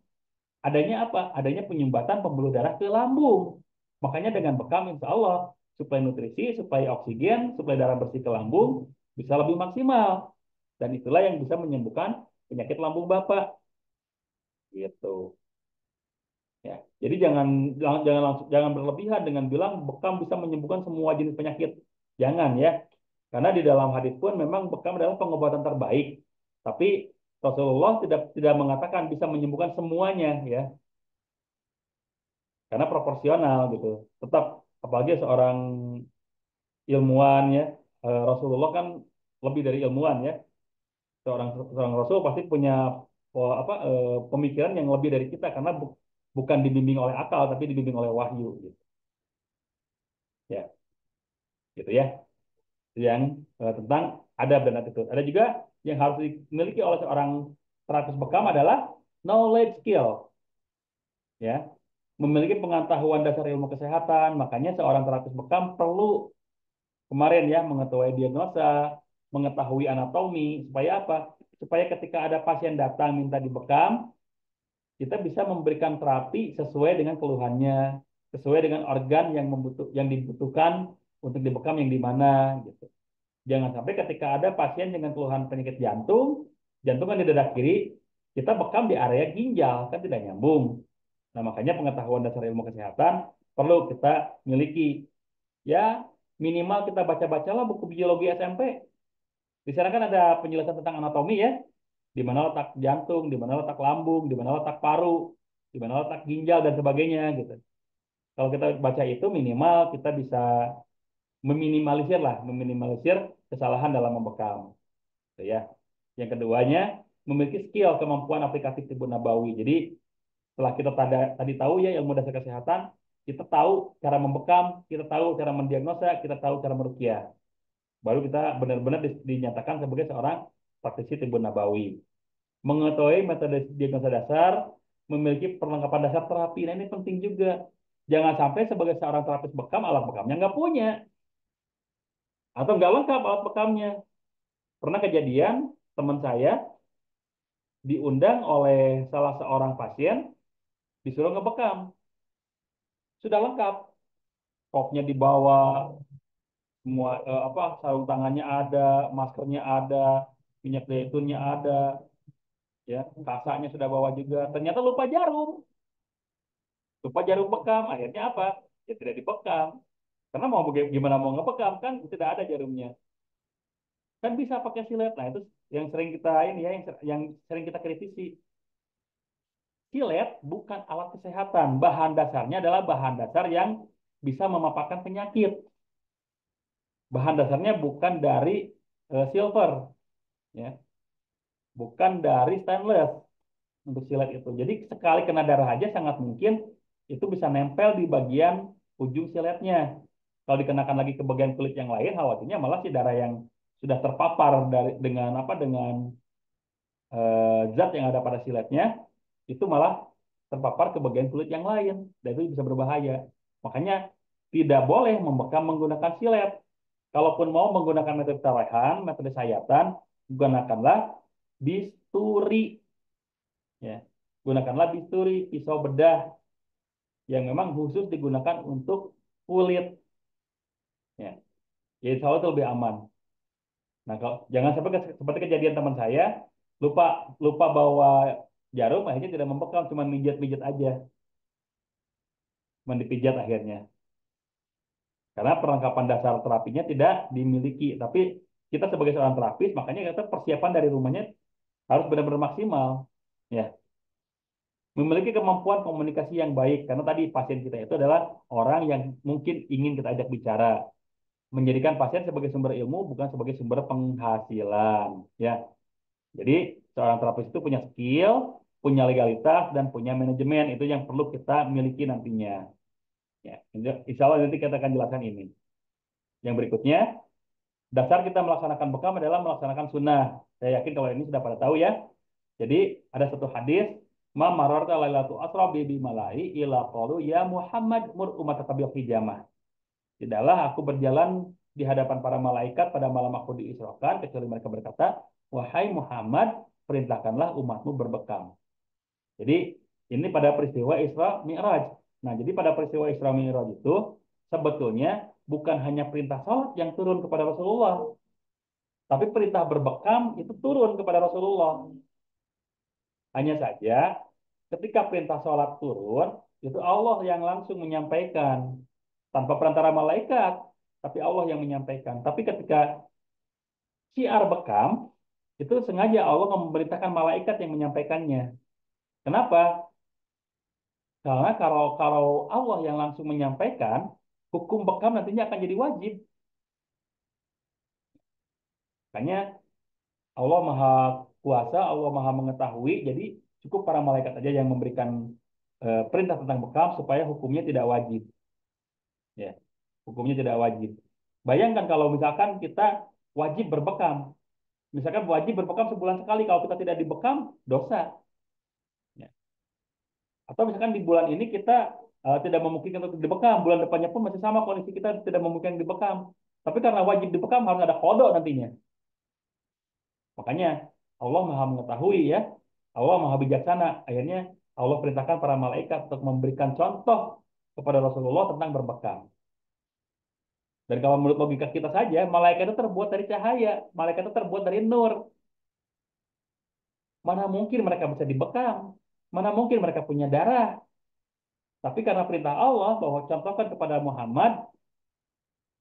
Adanya apa? Adanya penyumbatan pembuluh darah ke lambung. Makanya dengan bekam, insya Allah, suplai nutrisi, suplai oksigen, suplai darah bersih ke lambung bisa lebih maksimal. Dan itulah yang bisa menyembuhkan penyakit lambung Bapak. Gitu. Ya, jadi jangan berlebihan dengan bilang bekam bisa menyembuhkan semua jenis penyakit. Jangan ya. Karena di dalam hadis pun memang bekam adalah pengobatan terbaik. Tapi Rasulullah tidak mengatakan bisa menyembuhkan semuanya ya, karena proporsional gitu. Tetap apalagi seorang ilmuwan ya, Rasulullah kan lebih dari ilmuwan ya. Seorang Rasul pasti punya pemikiran yang lebih dari kita karena bukan dibimbing oleh akal tapi dibimbing oleh wahyu gitu. Ya, gitu ya. Yang tentang adab dan attitude. Ada juga yang harus dimiliki oleh seorang terapis bekam adalah knowledge skill, ya, memiliki pengetahuan dasar ilmu kesehatan. Makanya seorang terapis bekam perlu kemarin ya mengetahui diagnosa, mengetahui anatomi, supaya apa? Supaya ketika ada pasien datang minta dibekam, kita bisa memberikan terapi sesuai dengan keluhannya, sesuai dengan organ yang dibutuhkan untuk dibekam yang di mana gitu. Jangan sampai ketika ada pasien dengan keluhan penyakit jantung, jantung kan di dada kiri, kita bekam di area ginjal, kan tidak nyambung. Nah, makanya pengetahuan dasar ilmu kesehatan perlu kita miliki. Ya, minimal kita baca-bacalah buku biologi SMP. Di sana kan ada penjelasan tentang anatomi ya, di mana letak jantung, di mana letak lambung, di mana letak paru, di mana letak ginjal dan sebagainya gitu. Kalau kita baca itu minimal kita bisa meminimalisir kesalahan dalam membekam. Gitu ya. Yang keduanya, memiliki skill kemampuan aplikatif tibbun nabawi. Jadi setelah kita tadi tahu ya ilmu dasar kesehatan, kita tahu cara membekam, kita tahu cara mendiagnosa, kita tahu cara meruqyah. Baru kita benar-benar dinyatakan sebagai seorang praktisi tibbun nabawi. Mengetahui metode diagnosa dasar, memiliki perlengkapan dasar terapi. Nah, ini penting juga. Jangan sampai sebagai seorang terapis bekam, alat bekamnya nggak punya. Atau nggak lengkap alat bekamnya. Pernah kejadian, teman saya diundang oleh salah seorang pasien, disuruh ngebekam. Sudah lengkap. Kopnya dibawa, semua sarung tangannya ada, maskernya ada, minyak zaitunnya ada, ya, kasanya sudah bawa juga. Ternyata lupa jarum bekam. Akhirnya apa? Ya tidak dibekam. Karena mau gimana mau ngebekam kan tidak ada jarumnya. Kan bisa pakai silet. Nah itu yang sering kita ini ya, yang sering kita kritisi. Silet bukan alat kesehatan. Bahan dasarnya adalah bahan dasar yang bisa memaparkan penyakit. Bahan dasarnya bukan dari silver, ya, bukan dari stainless untuk silet itu. Jadi sekali kena darah aja sangat mungkin itu bisa nempel di bagian ujung siletnya. Kalau dikenakan lagi ke bagian kulit yang lain, khawatirnya malah si darah yang sudah terpapar dengan zat yang ada pada siletnya itu malah terpapar ke bagian kulit yang lain dan itu bisa berbahaya. Makanya tidak boleh membekam menggunakan silet. Kalaupun mau menggunakan metode tarahan, metode sayatan, gunakanlah bisturi. Ya. Gunakanlah bisturi, pisau bedah yang memang khusus digunakan untuk kulit. Ya. Jadi insya Allah itu lebih aman. Nah, kalau jangan sampai seperti kejadian teman saya, lupa lupa bawa jarum, akhirnya tidak membekam, cuma mijat-mijat aja, cuma dipijat akhirnya. Karena perlengkapan dasar terapinya tidak dimiliki. Tapi kita sebagai seorang terapis, makanya kita persiapan dari rumahnya harus benar-benar maksimal. Ya, memiliki kemampuan komunikasi yang baik karena tadi pasien kita itu adalah orang yang mungkin ingin kita ajak bicara, menjadikan pasien sebagai sumber ilmu bukan sebagai sumber penghasilan, ya. Jadi seorang terapis itu punya skill, punya legalitas dan punya manajemen itu yang perlu kita miliki nantinya. Ya, insya Allah nanti kita akan jelaskan ini. Yang berikutnya, dasar kita melaksanakan bekam adalah melaksanakan sunnah. Saya yakin kalau ini sudah pada tahu ya. Jadi ada satu hadis Ma mararta lailatu asra bi malai ila qalu ya Muhammad mur umataka bil hijamah. Tidaklah aku berjalan di hadapan para malaikat pada malam aku diisrakan kecuali mereka berkata, wahai Muhammad, perintahkanlah umatmu berbekam. Jadi ini pada peristiwa Isra Mi'raj. Nah, jadi pada peristiwa Isra Mi'raj itu sebetulnya bukan hanya perintah salat yang turun kepada Rasulullah, tapi perintah berbekam itu turun kepada Rasulullah. Hanya saja ketika perintah sholat turun, itu Allah yang langsung menyampaikan tanpa perantara malaikat, tapi Allah yang menyampaikan. Tapi ketika syiar bekam, itu sengaja Allah memerintahkan malaikat yang menyampaikannya. Kenapa? Karena kalau Allah yang langsung menyampaikan, hukum bekam nantinya akan jadi wajib. Makanya Allah Maha Kuasa, Allah Maha Mengetahui, jadi cukup para malaikat aja yang memberikan perintah tentang bekam supaya hukumnya tidak wajib. Ya, hukumnya tidak wajib. Bayangkan kalau misalkan kita wajib berbekam, misalkan wajib berbekam sebulan sekali, kalau kita tidak dibekam, dosa. Ya. Atau misalkan di bulan ini kita tidak memungkinkan untuk dibekam, bulan depannya pun masih sama kondisi kita tidak memungkinkan dibekam. Tapi karena wajib dibekam harus ada kodok nantinya. Makanya Allah Maha Mengetahui ya, Allah Maha Bijaksana. Akhirnya Allah perintahkan para malaikat untuk memberikan contoh kepada Rasulullah tentang berbekam. Dan kalau menurut logika kita saja, malaikat itu terbuat dari cahaya, malaikat itu terbuat dari nur. Mana mungkin mereka bisa dibekam? Mana mungkin mereka punya darah? Tapi karena perintah Allah bahwa contohkan kepada Muhammad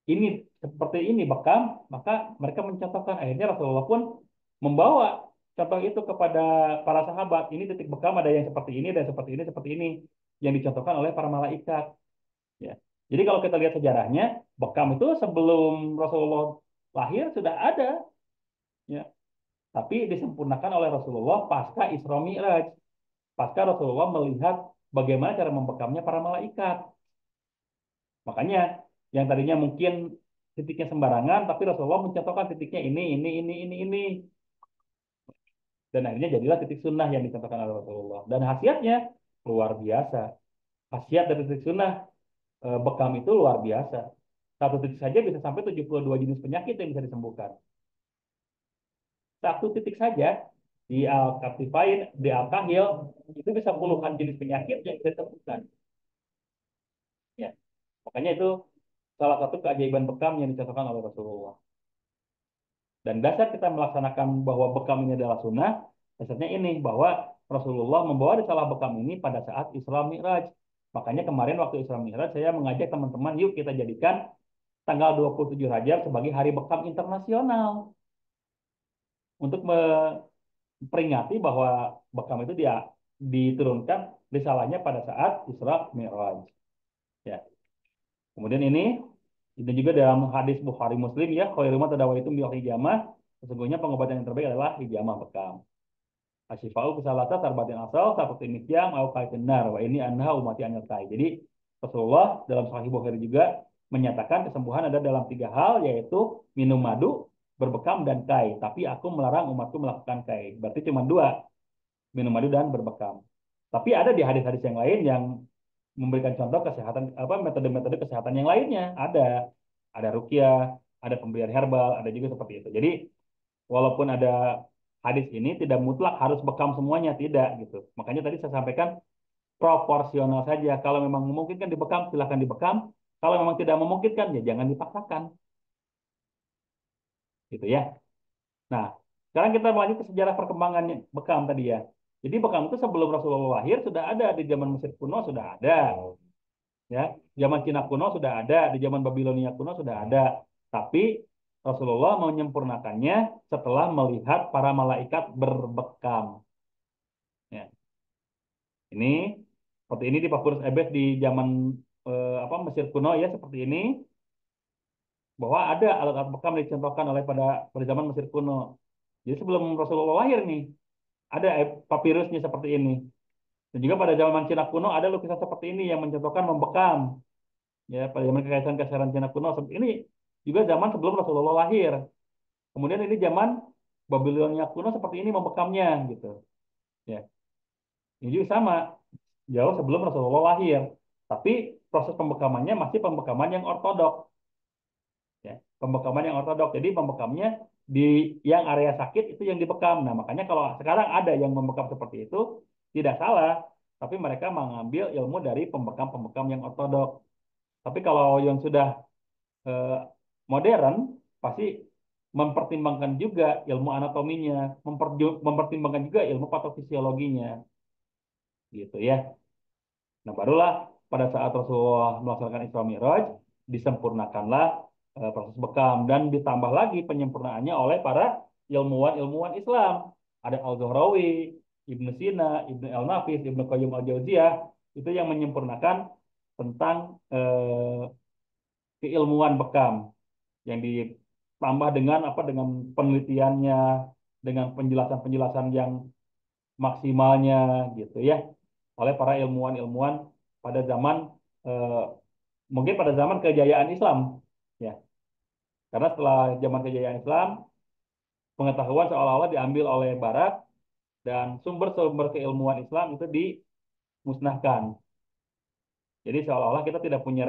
ini seperti ini bekam, maka mereka mencontohkan. Akhirnya Rasulullah pun membawa contoh itu kepada para sahabat. Ini titik bekam ada yang seperti ini dan seperti ini yang dicontohkan oleh para malaikat. Ya. Jadi kalau kita lihat sejarahnya, bekam itu sebelum Rasulullah lahir sudah ada, ya. Tapi disempurnakan oleh Rasulullah pasca Isra Mi'raj. Pasca Rasulullah melihat bagaimana cara membekamnya para malaikat. Makanya yang tadinya mungkin titiknya sembarangan, tapi Rasulullah mencontohkan titiknya ini. Dan akhirnya jadilah titik sunnah yang dicontohkan oleh Rasulullah. Dan khasiatnya luar biasa. Khasiat dari titik sunnah bekam itu luar biasa. Satu titik saja bisa sampai 72 jenis penyakit yang bisa disembuhkan. Satu titik saja di Al-Captivain, di Al-Kahil, itu bisa puluhan jenis penyakit yang bisa disembuhkan. Ya. Makanya itu salah satu keajaiban bekam yang dicontohkan oleh Rasulullah. Dan dasar kita melaksanakan bahwa bekam ini adalah sunnah, dasarnya ini bahwa Rasulullah membawa risalah bekam ini pada saat Isra Mi'raj. Makanya kemarin waktu Isra Mi'raj saya mengajak teman-teman, yuk kita jadikan tanggal 27 Rajab sebagai Hari Bekam Internasional untuk memperingati bahwa bekam itu dia diturunkan risalahnya pada saat Isra Mi'raj. Ya. Kemudian ini juga dalam hadis Bukhari Muslim ya, khairu ma tadawaitum bil hijamah, sesungguhnya pengobatan yang terbaik adalah hijamah bekam. Asyifa'u bisalata tarbatin asal seperti mikyam au kaitin nar wa ini anha umati anil kai. Jadi Rasulullah dalam Sahih Bukhari juga menyatakan kesembuhan ada dalam tiga hal yaitu minum madu, berbekam dan kai. Tapi aku melarang umatku melakukan kai. Berarti cuma dua, minum madu dan berbekam. Tapi ada di hadis-hadis yang lain yang memberikan contoh kesehatan apa metode-metode kesehatan yang lainnya. Ada ruqyah, ada pemberian herbal, ada juga seperti itu. Jadi walaupun ada hadis ini tidak mutlak harus bekam semuanya, tidak gitu. Makanya tadi saya sampaikan proporsional saja. Kalau memang memungkinkan dibekam, silakan dibekam. Kalau memang tidak memungkinkan, ya jangan dipaksakan. Gitu ya. Nah, sekarang kita melanjut ke sejarah perkembangan bekam tadi ya. Jadi bekam itu sebelum Rasulullah lahir sudah ada di zaman Mesir kuno sudah ada, ya. Zaman Cina kuno sudah ada, di zaman Babilonia kuno sudah ada. Tapi Rasulullah menyempurnakannya setelah melihat para malaikat berbekam. Ya. Ini seperti ini di Papyrus Ebes di zaman apa Mesir kuno ya seperti ini bahwa ada alat-alat bekam yang dicontohkan oleh pada zaman Mesir kuno. Jadi sebelum Rasulullah lahir nih ada papirusnya seperti ini. Dan juga pada zaman Cina kuno ada lukisan seperti ini yang mencontohkan membekam. Ya, pada zaman kekaisaran Cina kuno ini juga zaman sebelum Rasulullah lahir. Kemudian ini zaman Babilonia kuno seperti ini membekamnya gitu. Ya. Ini juga sama, jauh sebelum Rasulullah lahir. Tapi proses pembekamannya masih pembekaman yang ortodok, ya. Pembekaman yang ortodok. Jadi pembekamnya di yang area sakit itu yang dibekam. Nah, makanya kalau sekarang ada yang membekam seperti itu tidak salah, tapi mereka mengambil ilmu dari pembekam-pembekam yang ortodok. Tapi kalau yang sudah eh, modern pasti mempertimbangkan juga ilmu anatominya, mempertimbangkan juga ilmu patofisiologinya, gitu ya. Nah, barulah pada saat Rasulullah melaksanakan Isra Mi'raj, disempurnakanlah proses bekam dan ditambah lagi penyempurnaannya oleh para ilmuwan-ilmuwan Islam. Ada Al-Zuhrawi, Ibnu Sina, Ibnu Al-Nafis, Ibnu Qayyim Al-Jauziyah, itu yang menyempurnakan tentang keilmuan bekam yang ditambah dengan apa dengan penelitiannya, dengan penjelasan-penjelasan yang maksimalnya gitu ya oleh para ilmuwan-ilmuwan pada zaman eh, mungkin pada zaman kejayaan Islam ya karena setelah zaman kejayaan Islam pengetahuan seolah-olah diambil oleh Barat dan sumber-sumber keilmuan Islam itu dimusnahkan jadi seolah-olah kita tidak punya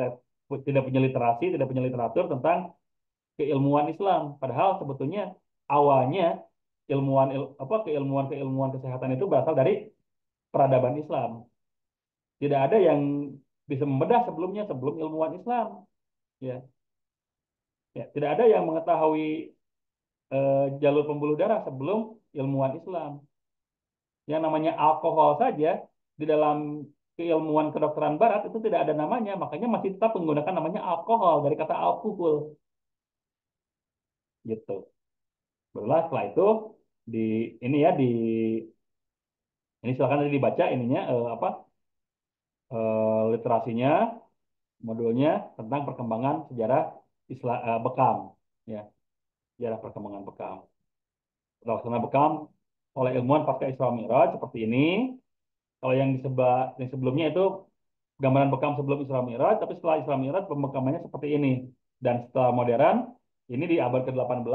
literasi tidak punya literatur tentang keilmuan Islam padahal sebetulnya awalnya keilmuan kesehatan itu berasal dari peradaban Islam tidak ada yang bisa membedah sebelumnya sebelum ilmuwan Islam ya ya tidak ada yang mengetahui jalur pembuluh darah sebelum ilmuwan Islam yang namanya alkohol saja di dalam keilmuan kedokteran barat itu tidak ada namanya makanya masih tetap menggunakan namanya alkohol dari kata alkohol gitu barulah setelah itu di ini ya di ini silakan nanti dibaca ininya apa literasinya modulnya tentang perkembangan sejarah bekam ya sejarah perkembangan bekam laksana bekam oleh ilmuwan pasca Isra Mi'raj seperti ini. Kalau yang sebelumnya itu gambaran bekam sebelum Isra Mi'raj, tapi setelah Isra Mi'raj pembekamannya seperti ini. Dan setelah modern, ini di abad ke-18,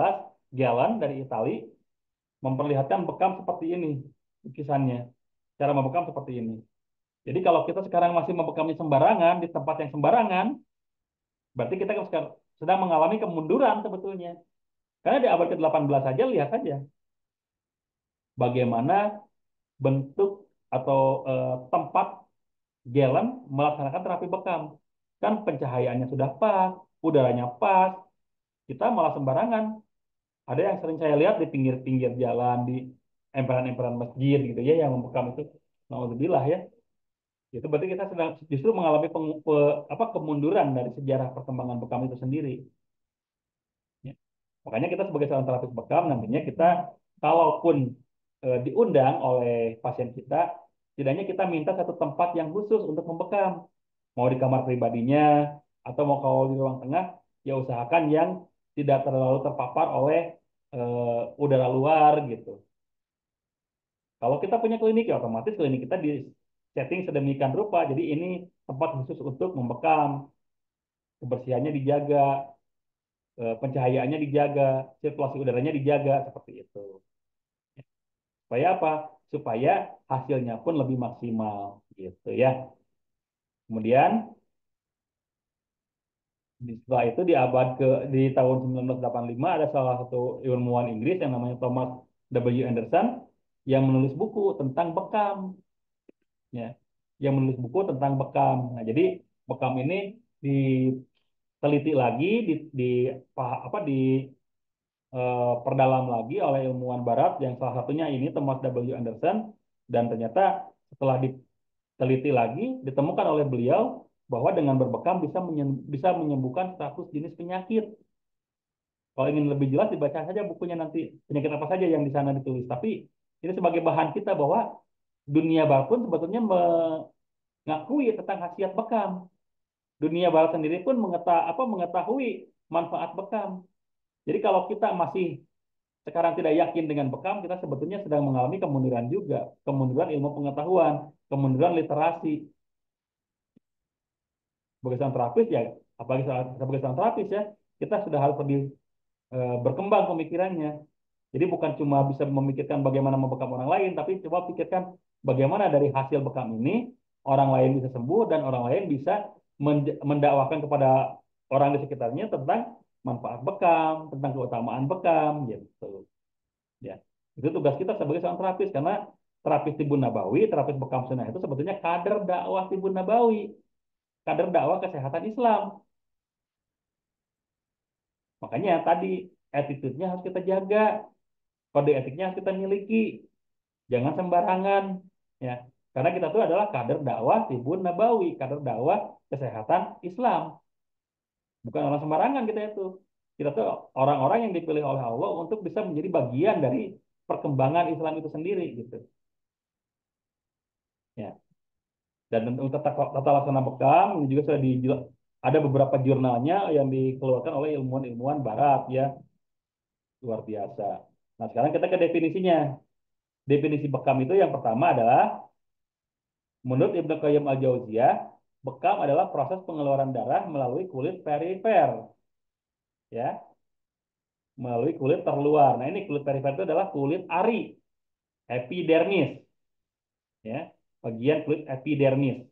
Galen dari Itali memperlihatkan bekam seperti ini lukisannya. Cara membekam seperti ini. Jadi kalau kita sekarang masih membekamnya sembarangan di tempat yang sembarangan, berarti kita sedang mengalami kemunduran sebetulnya. Karena di abad ke-18 saja lihat saja bagaimana bentuk atau tempat Galen melaksanakan terapi bekam. Kan pencahayaannya sudah pas, udaranya pas, kita malah sembarangan. Ada yang sering saya lihat di pinggir-pinggir jalan, di emperan-emperan masjid gitu ya, yang membekam itu. Nauzubillah ya. Itu berarti kita sedang justru mengalami kemunduran dari sejarah perkembangan bekam itu sendiri. Ya. Makanya kita sebagai seorang terapis bekam nantinya kita kalaupun diundang oleh pasien kita, setidaknya kita minta satu tempat yang khusus untuk membekam. Mau di kamar pribadinya atau mau kalau di ruang tengah, ya usahakan yang tidak terlalu terpapar oleh udara luar gitu. Kalau kita punya klinik, ya otomatis klinik kita di setting sedemikian rupa. Jadi ini tempat khusus untuk membekam, kebersihannya dijaga, pencahayaannya dijaga, sirkulasi udaranya dijaga seperti itu. Supaya apa? Supaya hasilnya pun lebih maksimal gitu ya. Kemudian setelah itu di tahun 1985 ada salah satu ilmuwan Inggris yang namanya Thomas W. Anderson yang menulis buku tentang bekam ya. Yang menulis buku tentang bekam. Nah, jadi bekam ini diteliti lagi di apa perdalam lagi oleh ilmuwan barat yang salah satunya ini Thomas W. Anderson dan ternyata setelah diteliti lagi ditemukan oleh beliau bahwa dengan berbekam bisa menyembuhkan 100 jenis penyakit. Kalau ingin lebih jelas dibaca saja bukunya nanti penyakit apa saja yang di sana ditulis. Tapi ini sebagai bahan kita bahwa dunia barat pun sebetulnya mengakui tentang khasiat bekam. Dunia barat sendiri pun mengetahui manfaat bekam. Jadi kalau kita masih sekarang tidak yakin dengan bekam, kita sebetulnya sedang mengalami kemunduran juga, kemunduran ilmu pengetahuan, kemunduran literasi. Sebagai seorang terapis ya, apalagi sebagai seorang terapis ya, kita sudah harus lebih berkembang pemikirannya. Jadi bukan cuma bisa memikirkan bagaimana membekam orang lain, tapi coba pikirkan bagaimana dari hasil bekam ini orang lain bisa sembuh dan orang lain bisa mendakwakan kepada orang di sekitarnya tentang manfaat bekam, tentang keutamaan bekam, gitu. Ya, itu tugas kita sebagai seorang terapis karena terapis Tibun Nabawi, terapis bekam sunnah itu sebetulnya kader dakwah Tibun Nabawi, kader dakwah kesehatan Islam. Makanya tadi attitude-nya harus kita jaga, kode etiknya harus kita miliki, jangan sembarangan, ya. Karena kita tuh adalah kader dakwah Tibun Nabawi, kader dakwah kesehatan Islam, bukan orang sembarangan kita itu. Kita tuh orang-orang yang dipilih oleh Allah untuk bisa menjadi bagian dari perkembangan Islam itu sendiri, gitu. Ya. Dan untuk tata laksana bekam ini juga sudah ada beberapa jurnalnya yang dikeluarkan oleh ilmuwan-ilmuwan Barat, ya, luar biasa. Nah, sekarang kita ke definisinya. Definisi bekam itu yang pertama adalah menurut Ibnu Qayyim al-Jauziyah, bekam adalah proses pengeluaran darah melalui kulit perifer, ya, melalui kulit terluar. Nah, ini kulit perifer itu adalah kulit ari, epidermis, ya, bagian kulit epidermis.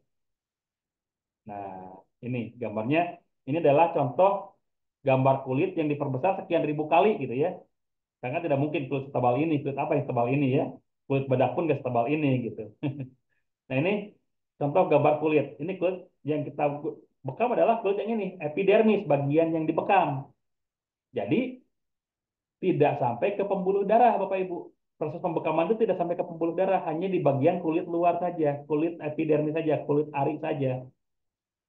Nah, ini gambarnya. Ini adalah contoh gambar kulit yang diperbesar sekian ribu kali gitu ya. Karena tidak mungkin kulit setebal ini, kulit apa yang setebal ini ya. Kulit bedak pun gak setebal ini gitu. Nah, ini contoh gambar kulit. Ini kulit yang kita bekam adalah kulit yang ini, epidermis, bagian yang dibekam. Jadi tidak sampai ke pembuluh darah, Bapak Ibu. Proses pembekaman itu tidak sampai ke pembuluh darah, hanya di bagian kulit luar saja, kulit epidermis saja, kulit ari saja.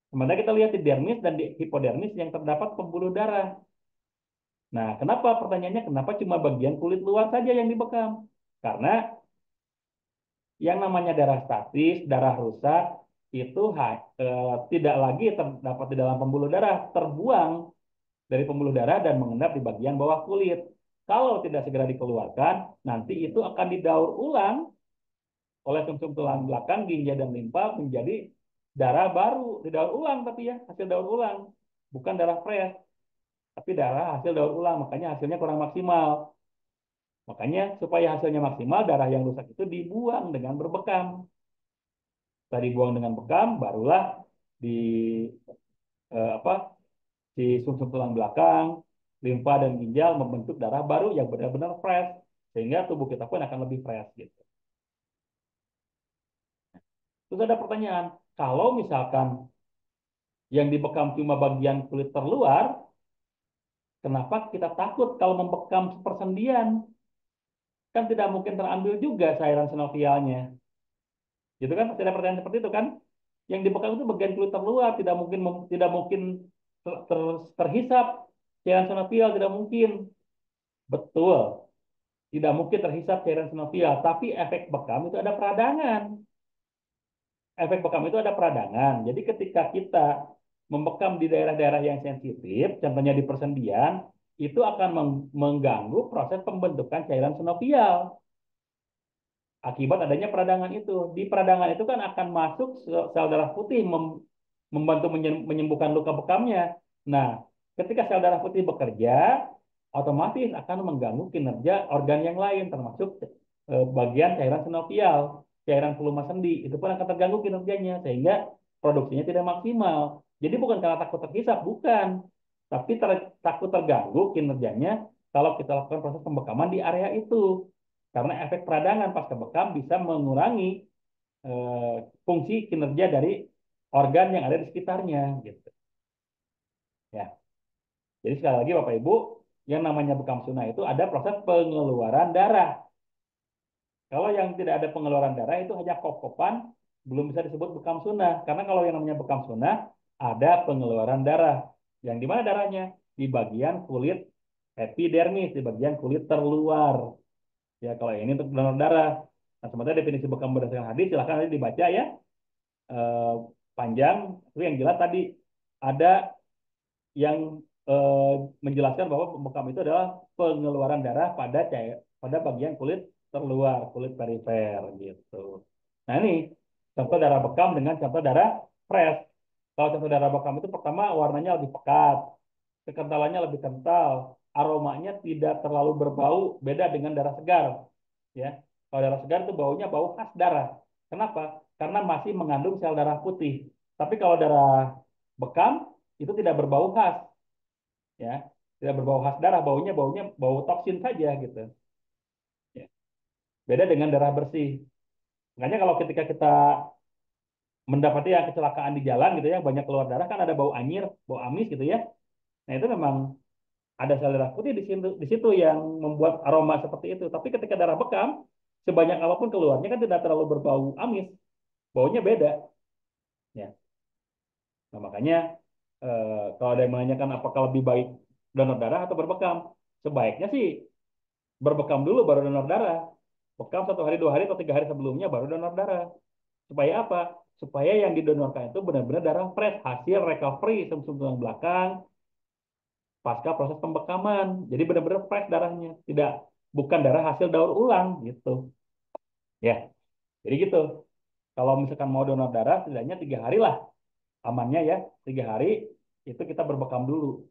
Sementara kita lihat di dermis dan di hipodermis yang terdapat pembuluh darah. Nah, kenapa pertanyaannya kenapa cuma bagian kulit luar saja yang dibekam? Karena yang namanya darah statis, darah rusak itu tidak lagi terdapat di dalam pembuluh darah, terbuang dari pembuluh darah dan mengendap di bagian bawah kulit. Kalau tidak segera dikeluarkan, nanti itu akan didaur ulang oleh sumsum tulang belakang, ginjal dan limpa menjadi darah baru, didaur ulang tapi ya, hasil daur ulang, bukan darah fresh, tapi darah hasil daur ulang, makanya hasilnya kurang maksimal. Makanya supaya hasilnya maksimal, darah yang rusak itu dibuang dengan berbekam. Setelah dibuang dengan bekam, barulah di apa di sumsum tulang belakang, limpa dan ginjal membentuk darah baru yang benar-benar fresh, sehingga tubuh kita pun akan lebih fresh gitu. Terus ada pertanyaan, kalau misalkan yang dibekam cuma bagian kulit terluar, kenapa kita takut kalau membekam sepersendian? Kan tidak mungkin terambil juga cairan sinovialnya. Gitu kan? Pasti ada pertanyaan seperti itu kan? Yang dibekam itu bagian kulit terluar, tidak mungkin terhisap cairan sinovial, tidak mungkin. Betul, tidak mungkin terhisap cairan sinovial, tapi efek bekam itu ada peradangan. Efek bekam itu ada peradangan. Jadi ketika kita membekam di daerah-daerah yang sensitif, contohnya di persendian, itu akan mengganggu proses pembentukan cairan sinovial akibat adanya peradangan itu. Di peradangan itu kan akan masuk sel darah putih membantu menyembuhkan luka bekamnya. Nah, ketika sel darah putih bekerja, otomatis akan mengganggu kinerja organ yang lain, termasuk bagian cairan sinovial, cairan peluma sendi, itu pun akan terganggu kinerjanya, sehingga produksinya tidak maksimal. Jadi bukan karena takut terhisap, bukan. Tapi takut terganggu kinerjanya kalau kita lakukan proses pembekaman di area itu. Karena efek peradangan pasca bekam bisa mengurangi eh, fungsi kinerja dari organ yang ada di sekitarnya gitu. Ya. Jadi sekali lagi Bapak Ibu, yang namanya bekam sunnah itu ada proses pengeluaran darah. Kalau yang tidak ada pengeluaran darah itu hanya kop-kopan, belum bisa disebut bekam sunnah. Karena kalau yang namanya bekam sunnah ada pengeluaran darah. Yang di mana darahnya? Di bagian kulit epidermis, di bagian kulit terluar. Ya, kalau ini untuk donor darah. Nah, sementara definisi bekam berdasarkan hadis silahkan nanti dibaca ya. Eh, Panjang, tapi yang jelas tadi ada yang eh, menjelaskan bahwa bekam itu adalah pengeluaran darah pada bagian kulit terluar, kulit perifer gitu. Nah, ini contoh darah bekam dengan contoh darah fresh. Kalau contoh darah bekam itu pertama warnanya lebih pekat, kekentalannya lebih kental, aromanya tidak terlalu berbau, beda dengan darah segar. Ya, kalau darah segar itu baunya bau khas darah. Kenapa? Karena masih mengandung sel darah putih. Tapi kalau darah bekam itu tidak berbau khas, ya, tidak berbau khas darah, baunya baunya bau toksin saja gitu. Ya. Beda dengan darah bersih. Makanya kalau ketika kita mendapati yang kecelakaan di jalan gitu ya, banyak keluar darah kan ada bau anyir, bau amis gitu ya. Nah itu memang ada sel darah putih di situ yang membuat aroma seperti itu. Tapi ketika darah bekam, sebanyak apapun keluarnya kan tidak terlalu berbau amis, baunya beda. Ya, nah makanya kalau ada yang menanyakan apakah lebih baik donor darah atau berbekam, sebaiknya sih berbekam dulu baru donor darah. Bekam 1 hari 2 hari atau 3 hari sebelumnya baru donor darah. Supaya apa? Supaya yang didonorkan itu benar-benar darah fresh, hasil recovery sum-sum tulang belakang pasca proses pembekaman. Jadi benar-benar fresh darahnya, tidak bukan darah hasil daur ulang gitu. Ya, jadi gitu. Kalau misalkan mau donor darah, setidaknya 3 hari lah amannya ya. 3 hari itu kita berbekam dulu.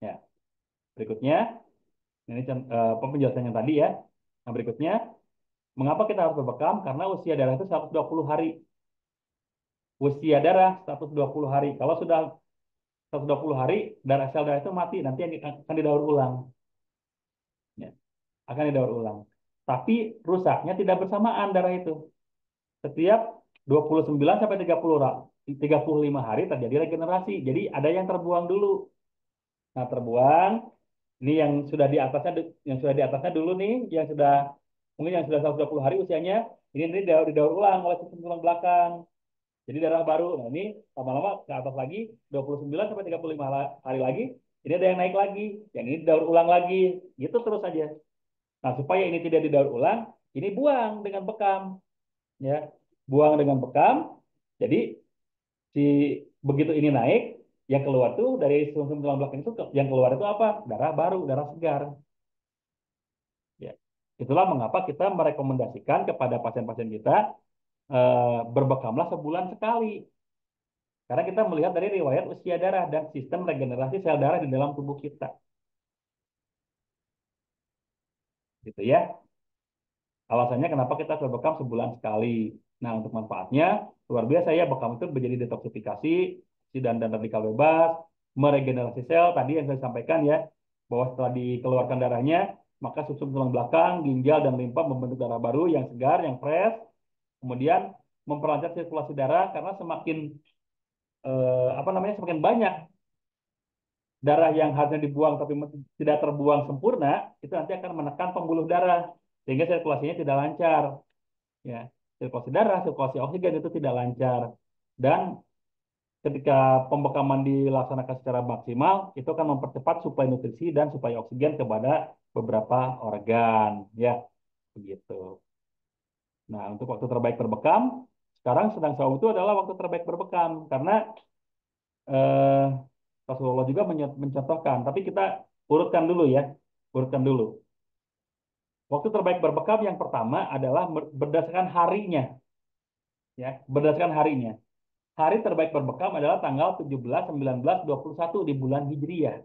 Ya, berikutnya ini penjelasan yang tadi ya. Nah, berikutnya, mengapa kita harus berbekam? Karena usia darah itu 120 hari. Usia darah 120 hari. Kalau sudah 120 hari, sel darah itu mati. Nanti yang akan didaur ulang. Ya, akan didaur ulang. Tapi rusaknya tidak bersamaan darah itu. Setiap 29 sampai 35 hari terjadi regenerasi. Jadi ada yang terbuang dulu. Nah, terbuang ini yang sudah di atasnya dulu nih, yang sudah mungkin yang sudah 120 hari usianya, ini didaur ulang oleh sistem tulang belakang. Jadi darah baru. Nah, ini lama-lama ke atas lagi 29 sampai 35 hari lagi, ini ada yang naik lagi, yang ini didaur ulang lagi. Gitu terus saja. Nah, supaya ini tidak didaur ulang, ini buang dengan bekam, ya. Buang dengan bekam. Jadi si begitu ini naik, yang keluar tuh dari sumsum tulang belakang itu yang keluar itu apa? Darah baru, darah segar. Ya. Itulah mengapa kita merekomendasikan kepada pasien-pasien kita berbekamlah sebulan sekali. Karena kita melihat dari riwayat usia darah dan sistem regenerasi sel darah di dalam tubuh kita. Gitu ya. Alasannya kenapa kita harus berbekam sebulan sekali. Nah, untuk manfaatnya luar biasa ya. Bekam itu menjadi detoksifikasi dan radikal bebas, meregenerasi sel tadi yang saya sampaikan ya, bahwa setelah dikeluarkan darahnya, maka sumsum tulang belakang, ginjal dan limpa membentuk darah baru yang segar, yang fresh. Kemudian memperlancar sirkulasi darah karena semakin apa namanya semakin banyak darah yang harusnya dibuang tapi tidak terbuang sempurna, itu nanti akan menekan pembuluh darah sehingga sirkulasinya tidak lancar. Ya, sirkulasi darah, sirkulasi oksigen itu tidak lancar. Dan ketika pembekaman dilaksanakan secara maksimal, itu akan mempercepat suplai nutrisi dan suplai oksigen kepada beberapa organ, ya, begitu. Nah, untuk waktu terbaik berbekam, sekarang sedang saum itu adalah waktu terbaik berbekam karena eh, Rasulullah juga mencontohkan, tapi kita urutkan dulu ya, urutkan dulu. Waktu terbaik berbekam yang pertama adalah berdasarkan harinya, ya, berdasarkan harinya. Hari terbaik berbekam adalah tanggal 17, 19, 21 di bulan Hijriyah.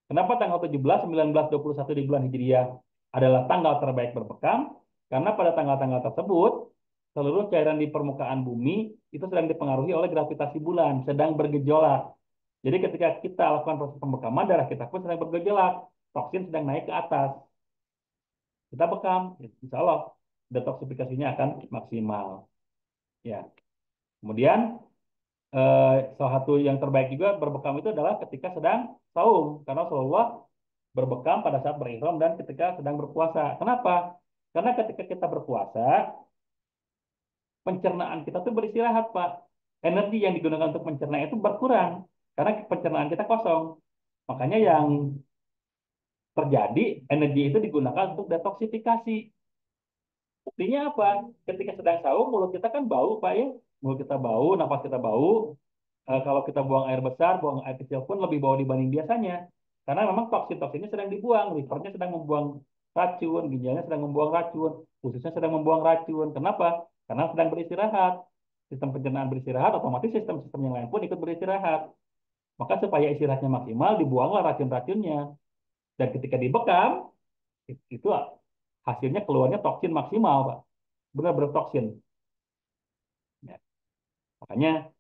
Kenapa tanggal 17, 19, 21 di bulan Hijriyah adalah tanggal terbaik berbekam? Karena pada tanggal-tanggal tersebut, seluruh cairan di permukaan bumi itu sedang dipengaruhi oleh gravitasi bulan, sedang bergejolak. Jadi ketika kita lakukan proses pembekaman, darah kita pun sedang bergejolak. Toksin sedang naik ke atas. Kita bekam, insya Allah detoksifikasinya akan maksimal. Ya. Kemudian eh, salah satu yang terbaik juga berbekam itu adalah ketika sedang saum karena Rasulullah berbekam pada saat berihram dan ketika sedang berpuasa. Kenapa? Karena ketika kita berpuasa, pencernaan kita tuh beristirahat, Pak. Energi yang digunakan untuk mencerna itu berkurang karena pencernaan kita kosong. Makanya yang terjadi energi itu digunakan untuk detoksifikasi. Buktinya apa? Ketika sedang saum, mulut kita kan bau, Pak ya. Mulut kita bau, napas kita bau. Kalau kita buang air besar, buang air kecil pun lebih bau dibanding biasanya. Karena memang toksin-toksinnya sedang dibuang, livernya sedang membuang racun, ginjalnya sedang membuang racun, ususnya sedang membuang racun. Kenapa? Karena sedang beristirahat. Sistem pencernaan beristirahat, otomatis sistem-sistem yang lain pun ikut beristirahat. Maka supaya istirahatnya maksimal, dibuanglah racun-racunnya. Dan ketika dibekam, itu hasilnya keluarnya toksin maksimal, Pak. benar-benar toksin. Ya. Makanya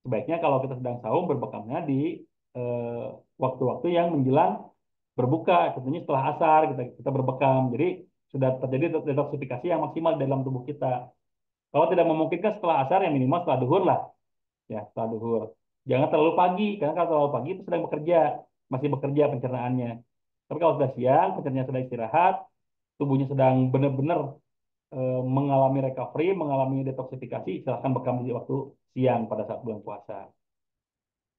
sebaiknya kalau kita sedang saum berbekamnya di eh, waktu-waktu yang menjelang berbuka, tentunya setelah asar kita berbekam. Jadi sudah terjadi detoksifikasi yang maksimal dalam tubuh kita. Kalau tidak memungkinkan setelah asar, yang minimal setelah duhur lah, ya setelah duhur. Jangan terlalu pagi, karena kalau terlalu pagi itu sedang bekerja, masih bekerja pencernaannya. Tapi kalau sudah siang, pencernaan sudah istirahat, tubuhnya sedang benar-benar mengalami recovery, mengalami detoksifikasi, silahkan bekam di waktu siang pada saat bulan puasa.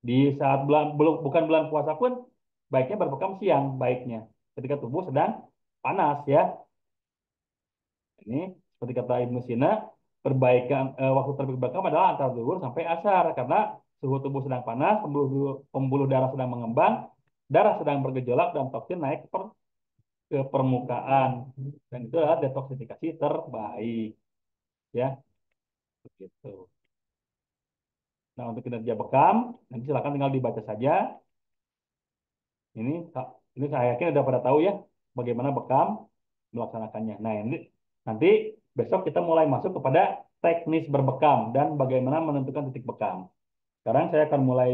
Di saat bukan bulan puasa pun baiknya berbekam siang baiknya ketika tubuh sedang panas ya. Ini seperti kata Ibnu Sina, perbaikan waktu terbaik bekam adalah antara zuhur sampai asar karena suhu tubuh sedang panas, pembuluh darah sedang mengembang, darah sedang bergejolak dan toksin naik ke permukaan dan itu adalah detoksifikasi terbaik ya begitu. Nah untuk kinerja bekam nanti silakan tinggal dibaca saja. Ini ini saya yakin udah pada tahu ya bagaimana bekam melaksanakannya. Nah, ini nanti besok kita mulai masuk kepada teknis berbekam dan bagaimana menentukan titik bekam. Sekarang saya akan mulai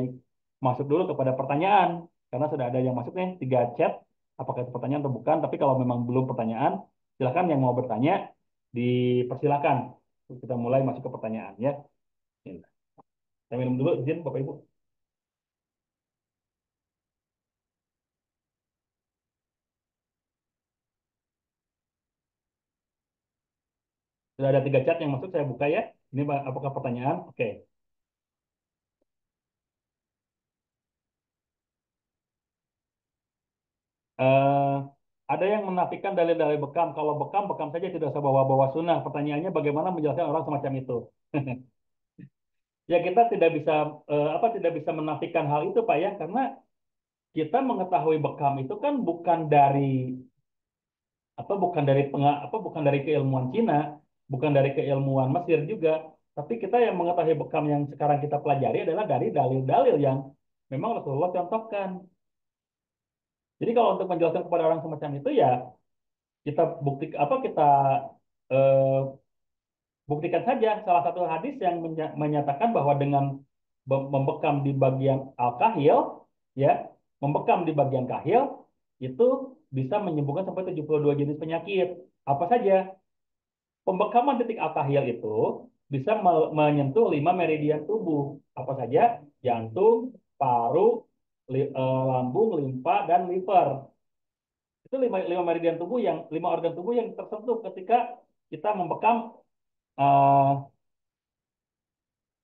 masuk dulu kepada pertanyaan karena sudah ada yang masuk nih 3 chat. Apakah itu pertanyaan atau bukan? Tapi kalau memang belum pertanyaan, silakan yang mau bertanya dipersilakan. Kita mulai masuk ke pertanyaan ya. Saya minum dulu izin Bapak Ibu. Sudah ada 3 chat yang masuk, saya buka ya. Ini apakah pertanyaan? Oke. Eh, ada yang menafikan dalil-dalil bekam. Kalau bekam, bekam saja tidak usah bawa-bawa sunnah. Pertanyaannya bagaimana menjelaskan orang semacam itu? Ya kita tidak bisa tidak bisa menafikan hal itu Pak ya, karena kita mengetahui bekam itu kan bukan dari keilmuan Cina, bukan dari keilmuan Mesir juga, tapi kita yang mengetahui bekam yang sekarang kita pelajari adalah dari dalil-dalil yang memang Rasulullah contohkan. Jadi kalau untuk menjelaskan kepada orang semacam itu ya kita kita eh, buktikan saja salah satu hadis yang menyatakan bahwa dengan membekam di bagian al-kahil ya membekam di bagian kahil itu bisa menyembuhkan sampai 72 jenis penyakit apa saja pembekaman titik al-kahil itu bisa menyentuh 5 meridian tubuh apa saja jantung paru lambung limfa dan liver itu lima meridian tubuh yang 5 organ tubuh yang tersentuh ketika kita uh,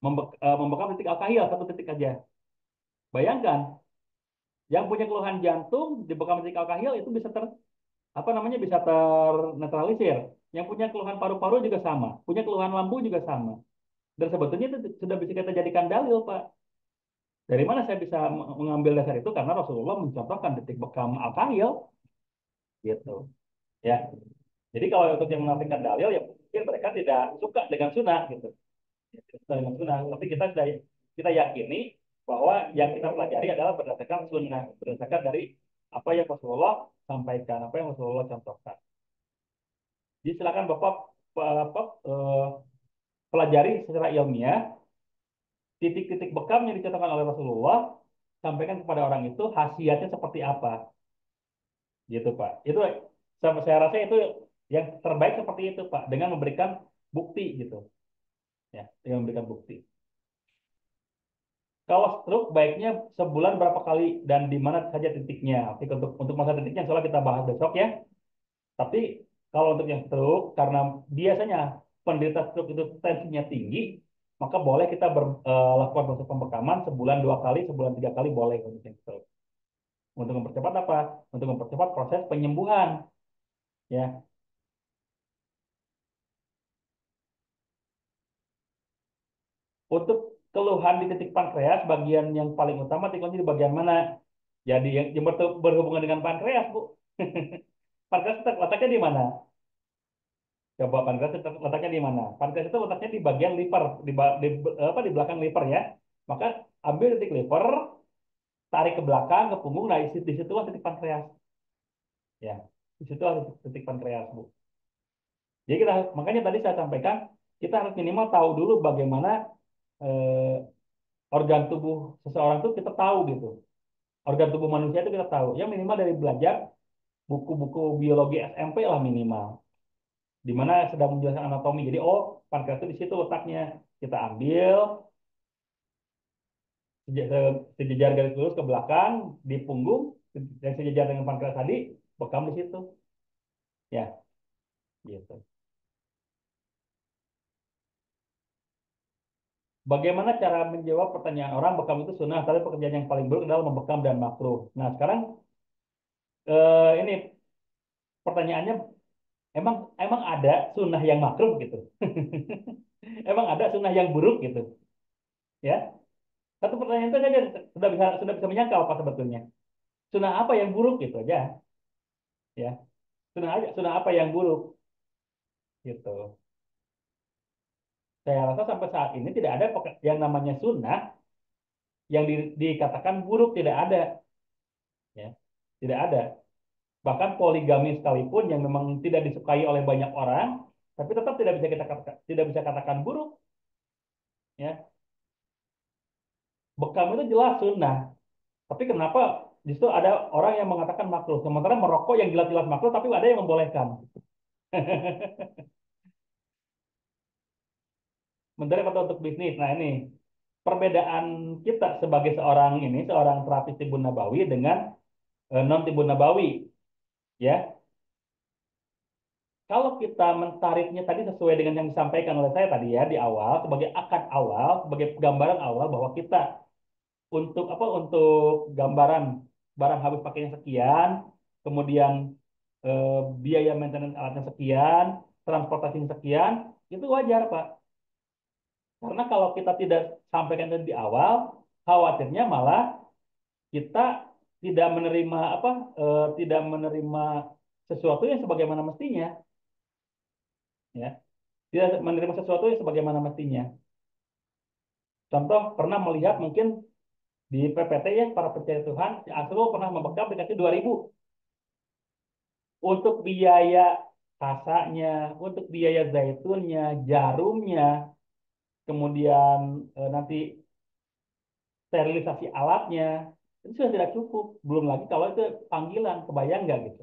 membekam titik al-kahiyah satu titik aja. Bayangkan, yang punya keluhan jantung dibekam titik al-kahiyah itu bisa bisa ternetralisir. Yang punya keluhan paru-paru juga sama, punya keluhan lambung juga sama. Dan sebetulnya itu sudah bisa kita jadikan dalil, Pak. Dari mana saya bisa mengambil dasar itu? Karena Rasulullah mencontohkan titik bekam al-kahiyah, gitu. Ya. Jadi kalau untuk yang menafikan dalil, ya mungkin mereka tidak suka dengan sunnah, gitu. Dengan sunnah. Tapi kita yakini bahwa yang kita pelajari adalah berdasarkan sunnah, berdasarkan dari apa yang Rasulullah sampaikan, apa yang Rasulullah contohkan. Jadi silakan Bapak pelajari secara ilmiah titik-titik bekam yang dicontohkan oleh Rasulullah, sampaikan kepada orang itu khasiatnya seperti apa, gitu Pak. Itu saya rasa itu yang terbaik seperti itu Pak, dengan memberikan bukti gitu, ya, dengan memberikan bukti. Kalau stroke baiknya sebulan berapa kali dan di mana saja titiknya. Oke, untuk masa titiknya soalnya kita bahas besok ya. Tapi kalau untuk yang stroke karena biasanya penderita stroke itu tensinya tinggi, maka boleh kita lakukan proses pembekaman sebulan 2 kali, sebulan 3 kali boleh untuk yang stroke. Untuk mempercepat apa? Untuk mempercepat proses penyembuhan ya. Untuk keluhan di titik pankreas bagian yang paling utama titiknya di bagian mana? Jadi yang berhubungan dengan pankreas, Bu. Pankreas letaknya di mana? Coba pankreas letaknya di mana? Pankreas itu letaknya di bagian liver, di belakang liver ya. Maka ambil titik liver, tarik ke belakang, ke punggung, nah di situlah titik pankreas. Ya, di situlah titik pankreas, Bu. Jadi kita makanya tadi saya sampaikan kita harus minimal tahu dulu bagaimana eh, organ tubuh seseorang itu kita tahu gitu. Organ tubuh manusia itu kita tahu. Ya minimal dari belajar buku-buku biologi SMP lah minimal. Di mana sedang menjelaskan anatomi. Jadi oh pankreas itu di situ letaknya. Kita ambil sejajar garis lurus ke belakang di punggung dan sejajar dengan pankreas tadi bekam di situ. Ya, gitu. Bagaimana cara menjawab pertanyaan orang bekam itu sunnah, tapi pekerjaan yang paling buruk adalah membekam dan makruh. Nah, sekarang ini pertanyaannya, emang emang ada sunnah yang makruh gitu? Emang ada sunnah yang buruk gitu? Ya, satu pertanyaan itu aja sudah bisa menyangkal apa sebetulnya. Sunnah apa yang buruk gitu aja, ya. Sunnah apa yang buruk gitu. Saya rasa sampai saat ini tidak ada yang namanya sunnah yang dikatakan buruk, tidak ada, ya, tidak ada. Bahkan poligami sekalipun yang memang tidak disukai oleh banyak orang, tapi tetap tidak bisa katakan buruk, ya. Bekam itu jelas sunnah, tapi kenapa justru ada orang yang mengatakan makruh, sementara merokok yang jelas-jelas makruh, tapi ada yang membolehkan. Menteri atau untuk bisnis. Nah ini perbedaan kita sebagai seorang terapis tibun nabawi dengan non tibun nabawi, ya. Kalau kita mentariknya tadi sesuai dengan yang disampaikan oleh saya tadi ya di awal sebagai akad awal, sebagai gambaran awal bahwa kita untuk apa untuk gambaran barang habis pakainya sekian, kemudian eh, biaya maintenance alatnya sekian, transportasinya sekian, itu wajar Pak. Karena kalau kita tidak sampaikan itu di awal, khawatirnya malah kita tidak menerima tidak menerima sesuatu yang sebagaimana mestinya, ya. Tidak menerima sesuatu yang sebagaimana mestinya. Contoh pernah melihat mungkin di PPT ya para percaya Tuhan, si Asro pernah membekam dikasih 2.000 untuk biaya kasanya, untuk biaya zaitunnya, jarumnya, kemudian nanti sterilisasi alatnya, itu sudah tidak cukup. Belum lagi kalau itu panggilan, kebayang nggak gitu?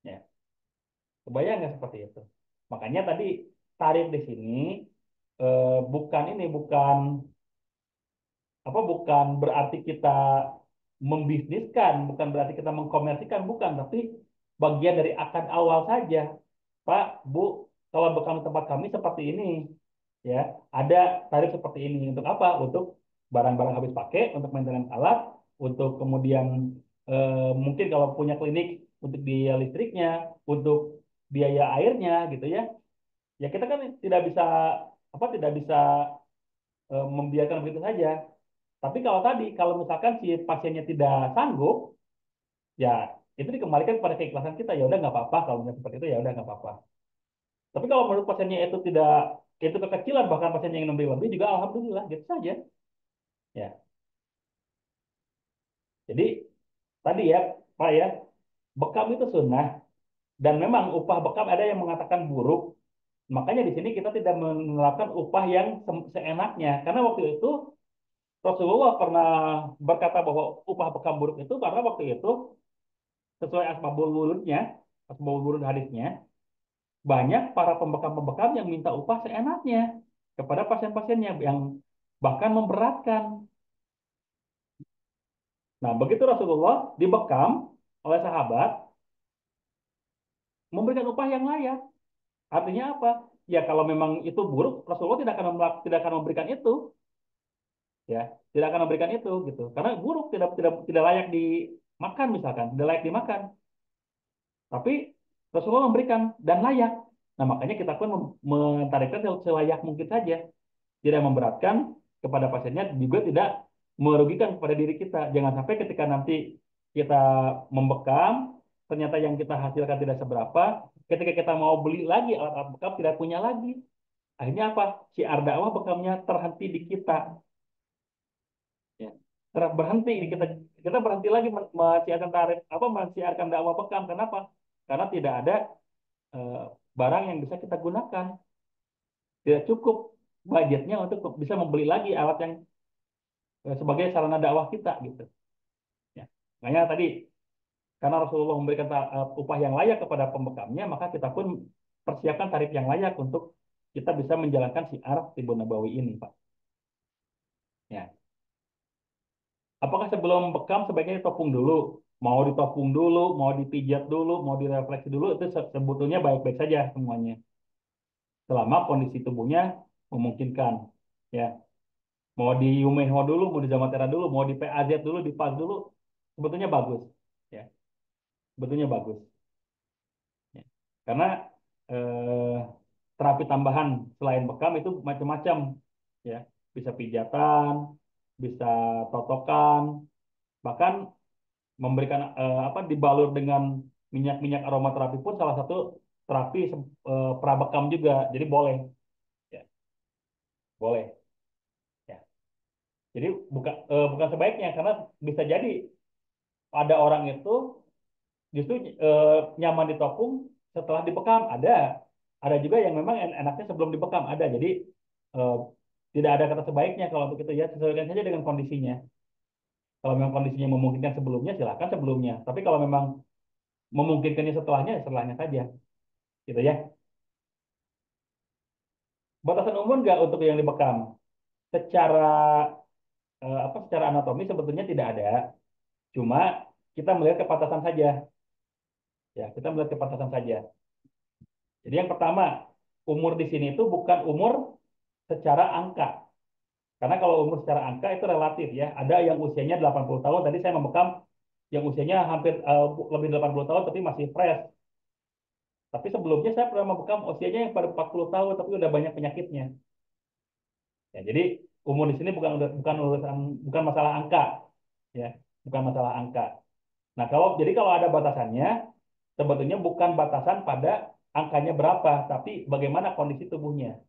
Ya, kebayang nggak seperti itu? Makanya tadi tarif di sini bukan bukan berarti kita membisniskan, bukan berarti kita mengkomersikan, bukan, tapi bagian dari akad awal saja. Pak, Bu, kalau bekam tempat kami seperti ini, ya, ada tarif seperti ini. Untuk apa? Untuk barang-barang habis pakai, untuk maintenance alat, untuk kemudian mungkin kalau punya klinik untuk biaya listriknya, untuk biaya airnya, gitu ya. Ya kita kan tidak bisa membiarkan begitu saja. Tapi kalau misalkan si pasiennya tidak sanggup, ya itu dikembalikan pada keikhlasan kita. Ya udah nggak apa-apa kalau misalnya seperti itu ya udah nggak apa-apa. Tapi kalau menurut pasiennya itu kekecilan bahkan pasiennya ingin membeli lebih juga alhamdulillah gitu saja. Ya. Jadi tadi ya Pak ya bekam itu sunnah dan memang upah bekam ada yang mengatakan buruk. Makanya di sini kita tidak menerapkan upah yang seenaknya karena waktu itu Rasulullah pernah berkata bahwa upah bekam buruk itu karena waktu itu sesuai asbabul wurud hadisnya, banyak para pembekam-pembekam yang minta upah seenaknya kepada pasien-pasiennya yang bahkan memberatkan. Nah, begitu Rasulullah dibekam oleh sahabat, memberikan upah yang layak. Artinya apa? Ya kalau memang itu buruk, Rasulullah tidak akan memberikan itu, ya, tidak akan memberikan itu gitu. Karena buruk tidak layak dimakan misalkan, tidak layak dimakan. Tapi Rasulullah memberikan dan layak. Nah, makanya kita pun mentarikkan selayak mungkin saja. Tidak memberatkan kepada pasiennya, juga tidak merugikan kepada diri kita. Jangan sampai ketika nanti kita membekam, ternyata yang kita hasilkan tidak seberapa. Ketika kita mau beli lagi alat-alat bekam, tidak punya lagi. Akhirnya apa? Syiar dakwah bekamnya terhenti di kita. Ya. Berhenti di kita. Kita berhenti lagi mensiarkan tarif, mensiarkan dakwah bekam. Kenapa? Karena tidak ada barang yang bisa kita gunakan. Tidak cukup budgetnya untuk bisa membeli lagi alat yang sebagai sarana dakwah kita gitu. Ya. Makanya tadi karena Rasulullah memberikan upah yang layak kepada pembekamnya, maka kita pun persiapkan tarif yang layak untuk kita bisa menjalankan syiar Tibun Nabawi ini, Pak. Ya. Apakah sebelum bekam sebaiknya ditopung dulu? Mau ditopung dulu, mau dipijat dulu, mau direfleksi dulu, itu sebetulnya baik-baik saja semuanya. Selama kondisi tubuhnya memungkinkan. Ya, mau di Yumeho dulu, mau di Zamatera dulu, mau di PAZ dulu, di PAS dulu, sebetulnya bagus. Ya, sebetulnya bagus. Ya. Karena eh, terapi tambahan selain bekam itu macam-macam. Ya, bisa pijatan, bisa totokan, bahkan memberikan apa dibalur dengan minyak-minyak aromaterapi pun salah satu terapi prabekam juga. Jadi boleh, ya, boleh. Ya. Jadi bukan sebaiknya karena bisa jadi ada orang itu justru nyaman ditopung setelah dibekam. Ada juga yang memang enaknya sebelum dibekam ada. Jadi eh, tidak ada kata sebaiknya kalau untuk itu ya sesuaikan saja dengan kondisinya. Kalau memang kondisinya memungkinkan sebelumnya silakan sebelumnya. Tapi kalau memang memungkinkannya setelahnya ya setelahnya saja, gitu ya. Batasan umur nggak untuk yang dibekam? Secara secara anatomi sebetulnya tidak ada. Cuma kita melihat kepatasan saja. Ya, kita melihat kepatasan saja. Jadi yang pertama, umur di sini itu bukan umur secara angka. Karena kalau umur secara angka itu relatif ya. Ada yang usianya 80 tahun. Tadi saya membekam yang usianya hampir lebih 80 tahun tapi masih fresh. Tapi sebelumnya saya pernah membekam usianya yang pada 40 tahun tapi udah banyak penyakitnya. Ya, jadi umur di sini bukan urusan bukan masalah angka, ya, bukan masalah angka. Nah, kalau ada batasannya, sebetulnya bukan batasan pada angkanya berapa, tapi bagaimana kondisi tubuhnya.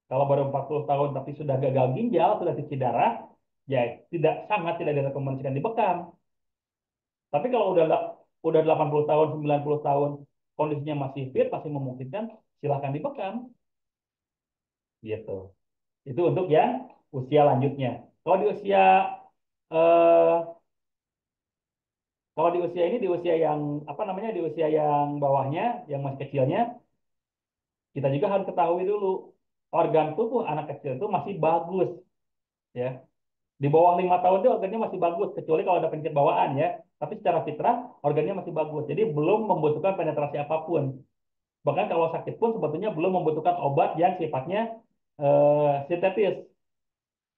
Kalau baru 40 tahun tapi sudah gagal ginjal, sudah cuci darah, ya tidak direkomendasikan dibekam. Tapi kalau udah 80 tahun, 90 tahun, kondisinya masih fit, masih memungkinkan, silahkan dibekam. Gitu. Itu untuk yang usia lanjutnya. Kalau di usia eh, kalau di usia ini di usia yang apa namanya di usia yang bawahnya, yang masih kecilnya, kita juga harus ketahui dulu organ tubuh anak kecil itu masih bagus, ya. Di bawah 5 tahun itu organnya masih bagus, kecuali kalau ada penyakit bawaan ya. Tapi secara fitrah organnya masih bagus, jadi belum membutuhkan penetrasi apapun. Bahkan kalau sakit pun sebetulnya belum membutuhkan obat yang sifatnya sintetis,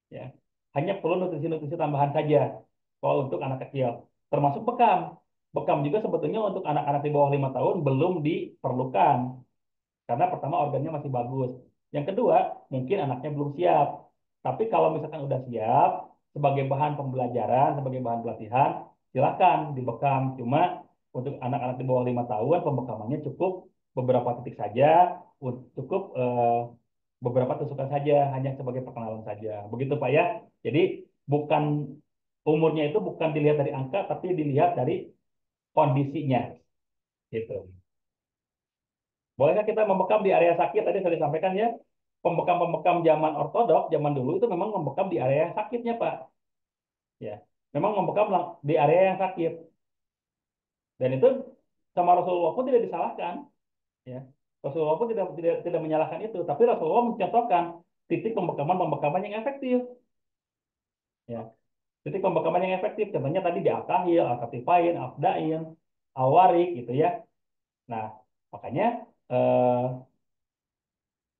ya. Hanya perlu nutrisi-nutrisi tambahan saja kalau untuk anak kecil, termasuk bekam. Bekam juga sebetulnya untuk anak-anak di bawah 5 tahun belum diperlukan karena pertama organnya masih bagus. Yang kedua, mungkin anaknya belum siap. Tapi kalau misalkan udah siap, sebagai bahan pembelajaran, sebagai bahan pelatihan, silakan dibekam. Cuma untuk anak-anak di bawah 5 tahun, pembekamannya cukup beberapa titik saja, cukup beberapa tusukan saja, hanya sebagai perkenalan saja. Begitu Pak ya. Jadi bukan umurnya itu bukan dilihat dari angka, tapi dilihat dari kondisinya. Gitu. Bolehkah kita membekam di area sakit? Tadi sudah disampaikan ya. Pembekam-pembekam zaman ortodok, zaman dulu itu memang membekam di area yang sakitnya, Pak. Ya, memang membekam di area yang sakit. Dan itu sama Rasulullah pun tidak disalahkan. Ya, Rasulullah pun tidak menyalahkan itu. Tapi Rasulullah mencontohkan titik pembekaman-pembekaman yang efektif. Ya, titik pembekaman yang efektif. Contohnya tadi di Al-Kahil, Al-Katifain, Al-Fdain, Al-Warik gitu ya. Nah, makanya eh,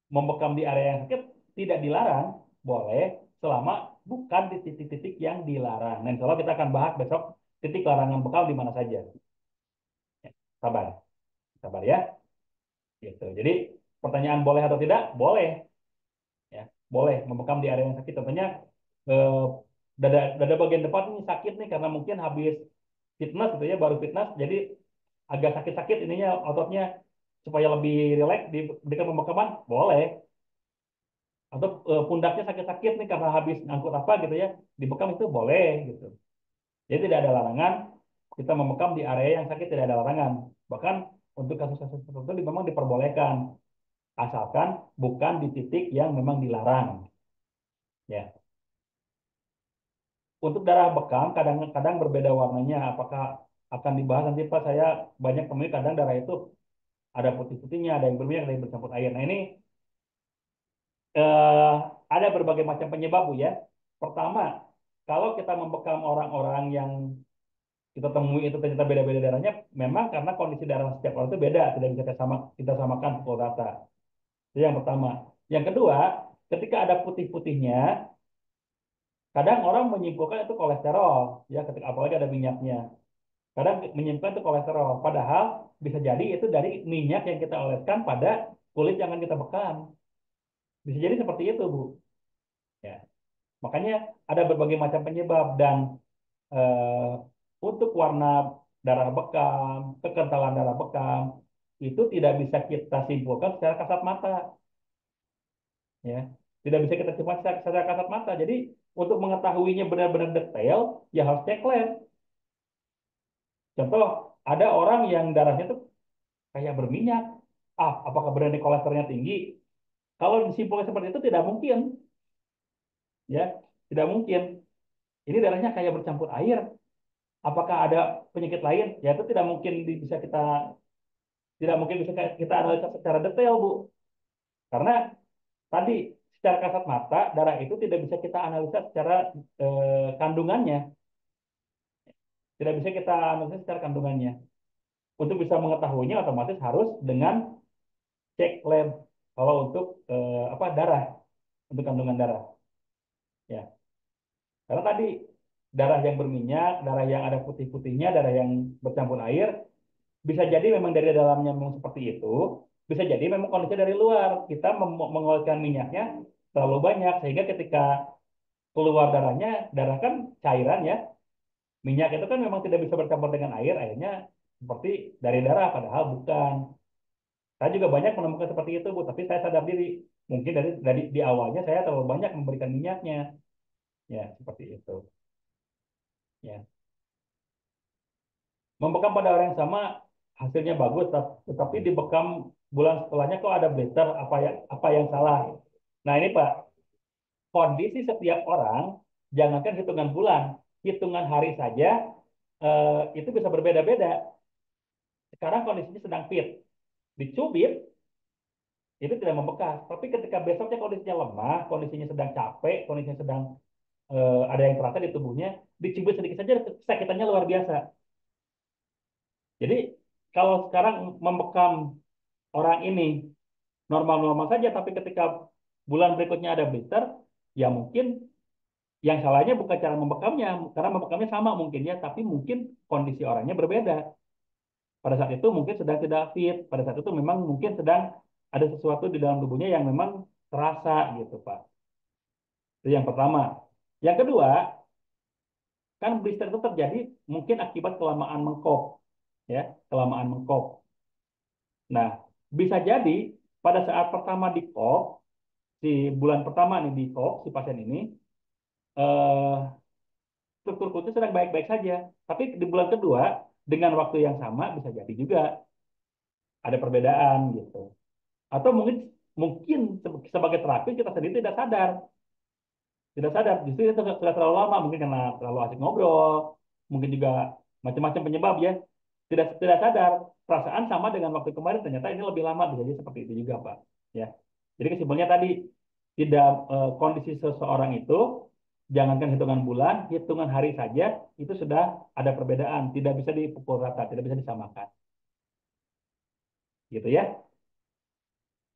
membekam di area yang sakit tidak dilarang, boleh selama bukan di titik-titik yang dilarang. Dan kalau kita akan bahas besok titik larangan bekam di mana saja. Ya, sabar, sabar ya. Gitu. Jadi pertanyaan boleh atau tidak? Boleh, ya, boleh membekam di area yang sakit. Tentunya eh, dada bagian depan ini sakit nih karena mungkin habis fitness gitu ya, baru fitness, jadi agak sakit-sakit ininya ototnya supaya lebih rileks diberikan pembekaman, boleh. Atau pundaknya sakit-sakit nih karena habis ngangkut apa gitu ya, dibekam itu boleh gitu. Jadi tidak ada larangan kita membekam di area yang sakit, tidak ada larangan. Bahkan Untuk kasus-kasus tertentu memang diperbolehkan, asalkan bukan di titik yang memang dilarang. Ya, untuk darah bekam kadang-kadang berbeda warnanya. Apakah akan dibahas nanti Pak? Saya banyak temuin kadang darah itu ada putih-putihnya, ada yang berminyak, ada yang bercampur air. Nah ini eh, ada berbagai macam penyebab Bu ya. Pertama, kalau kita membekam orang-orang yang kita temui itu ternyata beda-beda darahnya, memang karena kondisi darah setiap orang itu beda, tidak bisa kita samakan pukul rata. Itu yang pertama. Yang kedua, ketika ada putih-putihnya, kadang orang menyimpulkan itu kolesterol, ya, ketika apalagi ada minyaknya. Kadang menyimpulkan itu kolesterol, padahal bisa jadi itu dari minyak yang kita oleskan pada kulit yang akan kita bekam. Bisa jadi seperti itu, Bu. Ya, makanya ada berbagai macam penyebab dan eh, untuk warna darah bekam, kekentalan darah bekam itu tidak bisa kita simpulkan secara kasat mata, ya. Tidak bisa kita simpulkan secara kasat mata. Jadi untuk mengetahuinya benar-benar detail, ya harus cek lab. Contoh, ada orang yang darahnya tuh kayak berminyak. Apakah benar kolesterolnya tinggi? Kalau disimpulkan seperti itu tidak mungkin, ya, tidak mungkin. Ini darahnya kayak bercampur air. Apakah ada penyakit lain? Ya itu tidak mungkin bisa kita tidak mungkin bisa kita analisa secara detail, Bu. Karena tadi secara kasat mata darah itu tidak bisa kita analisa secara kandungannya, tidak bisa kita analisa secara kandungannya. Untuk bisa mengetahuinya otomatis harus dengan cek lab kalau untuk apa darah, untuk kandungan darah, ya. Karena tadi darah yang berminyak, darah yang ada putih-putihnya, darah yang bercampur air, bisa jadi memang dari dalamnya memang seperti itu, bisa jadi memang kondisi dari luar. Kita mengeluarkan minyaknya terlalu banyak, sehingga ketika keluar darahnya, darah kan cairan ya, minyak itu kan memang tidak bisa bercampur dengan air, airnya seperti dari darah, padahal bukan. Saya juga banyak menemukan seperti itu, Bu, tapi saya sadar diri. Mungkin dari di awalnya saya terlalu banyak memberikan minyaknya. Ya, seperti itu. Ya. Membekam pada orang yang sama hasilnya bagus, tetapi dibekam bulan setelahnya kok ada blister, apa yang salah? Nah ini Pak, kondisi setiap orang jangankan hitungan bulan, hitungan hari saja itu bisa berbeda-beda. Sekarang kondisinya sedang fit, dicubit itu tidak membekas. Tapi ketika besoknya kondisinya lemah, kondisinya sedang capek, kondisinya sedang ada yang terasa di tubuhnya, dicubit sedikit saja kesakitannya luar biasa. Jadi kalau sekarang membekam orang ini normal-normal saja, tapi ketika bulan berikutnya ada blister, ya mungkin yang salahnya bukan cara membekamnya, karena membekamnya sama mungkin ya, tapi mungkin kondisi orangnya berbeda. Pada saat itu mungkin sedang tidak fit, pada saat itu memang mungkin sedang ada sesuatu di dalam tubuhnya yang memang terasa gitu, Pak. Itu yang pertama. Yang kedua, kan blister itu terjadi mungkin akibat kelamaan mengkop, ya, kelamaan mengkop. Nah, bisa jadi pada saat pertama di kop, si bulan pertama nih di kop si pasien ini eh, struktur kulitnya sedang baik-baik saja. Tapi di bulan kedua dengan waktu yang sama bisa jadi juga ada perbedaan gitu. Atau mungkin mungkin sebagai terapis kita sendiri tidak sadar justru itu sudah terlalu lama mungkin karena terlalu asik ngobrol, mungkin juga macam-macam penyebab ya. Tidak sadar perasaan sama dengan waktu kemarin ternyata ini lebih lama bisa jadi seperti itu juga Pak. Ya. Jadi kesimpulannya tadi tidak kondisi seseorang itu jangankan hitungan bulan, hitungan hari saja itu sudah ada perbedaan, tidak bisa dipukul rata, tidak bisa disamakan. Gitu ya.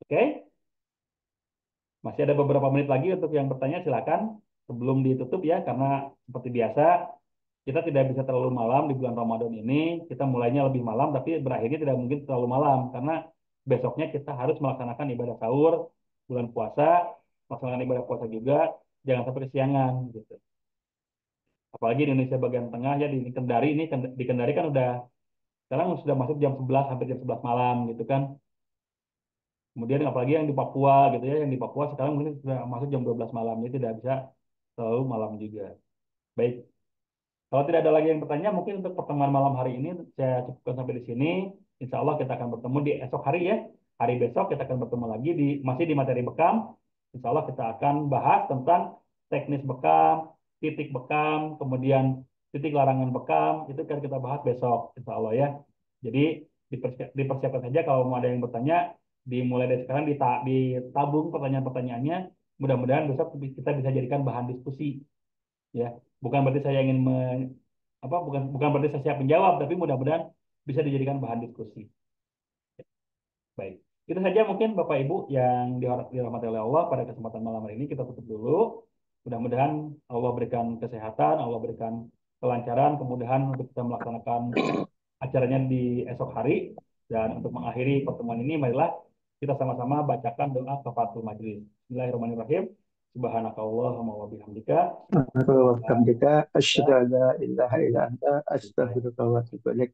Oke, masih ada beberapa menit lagi untuk yang bertanya silakan sebelum ditutup ya karena seperti biasa kita tidak bisa terlalu malam di bulan Ramadan ini. Kita mulainya lebih malam tapi berakhirnya tidak mungkin terlalu malam karena besoknya kita harus melaksanakan ibadah sahur bulan puasa, melaksanakan ibadah puasa juga, jangan sampai kesiangan gitu. Apalagi di Indonesia bagian tengah ya di Kendari ini di Kendari kan udah sekarang sudah masuk jam 11 sampai jam 11 malam gitu kan. Kemudian apalagi yang di Papua gitu ya, yang di Papua sekarang mungkin sudah masuk jam 12 malam, jadi tidak bisa selalu malam juga. Baik, kalau tidak ada lagi yang bertanya, mungkin untuk pertemuan malam hari ini saya cukupkan sampai di sini. Insya Allah kita akan bertemu di esok hari ya. Hari besok kita akan bertemu lagi masih di materi bekam. Insya Allah kita akan bahas tentang teknis bekam, titik bekam, kemudian titik larangan bekam. Itu kan kita bahas besok, Insya Allah ya. Jadi dipersiapkan saja kalau mau ada yang bertanya, dimulai dari sekarang ditabung pertanyaan-pertanyaannya. Mudah-mudahan besok kita bisa jadikan bahan diskusi ya. Bukan berarti saya ingin apa bukan bukan berarti saya siap menjawab, tapi mudah-mudahan bisa dijadikan bahan diskusi. Baik, itu saja mungkin Bapak Ibu yang dirahmati oleh Allah pada kesempatan malam hari ini kita tutup dulu. Mudah-mudahan Allah berikan kesehatan, Allah berikan kelancaran, kemudahan untuk kita melaksanakan acaranya di esok hari. Dan untuk mengakhiri pertemuan ini, marilah kita sama-sama bacakan doa kafaratul majelis. Bismillahirrahmanirrahim. Subhanakallahumma wa bihamdika. Alhamdulillah, asyhadu an la ilaha illa anta astaghfiruka wa atubu ilaik.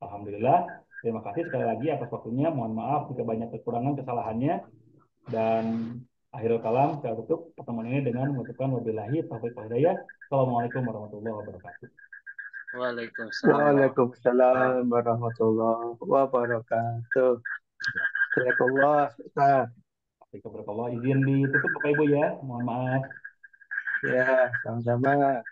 Alhamdulillah. Terima kasih sekali lagi atas waktunya. Mohon maaf jika banyak kekurangan kesalahannya. Dan akhirul kalam saya tutup pertemuan ini dengan mengucapkan wabillahi taufiq wal hidayah. Assalamualaikum warahmatullahi wabarakatuh. Waalaikumsalam. Waalaikumsalam warahmatullahi wabarakatuh. Jazakallah, Ustaz. Baik, izin ditutup Bapak Ibu ya. Mohon maaf. Ya, sama-sama.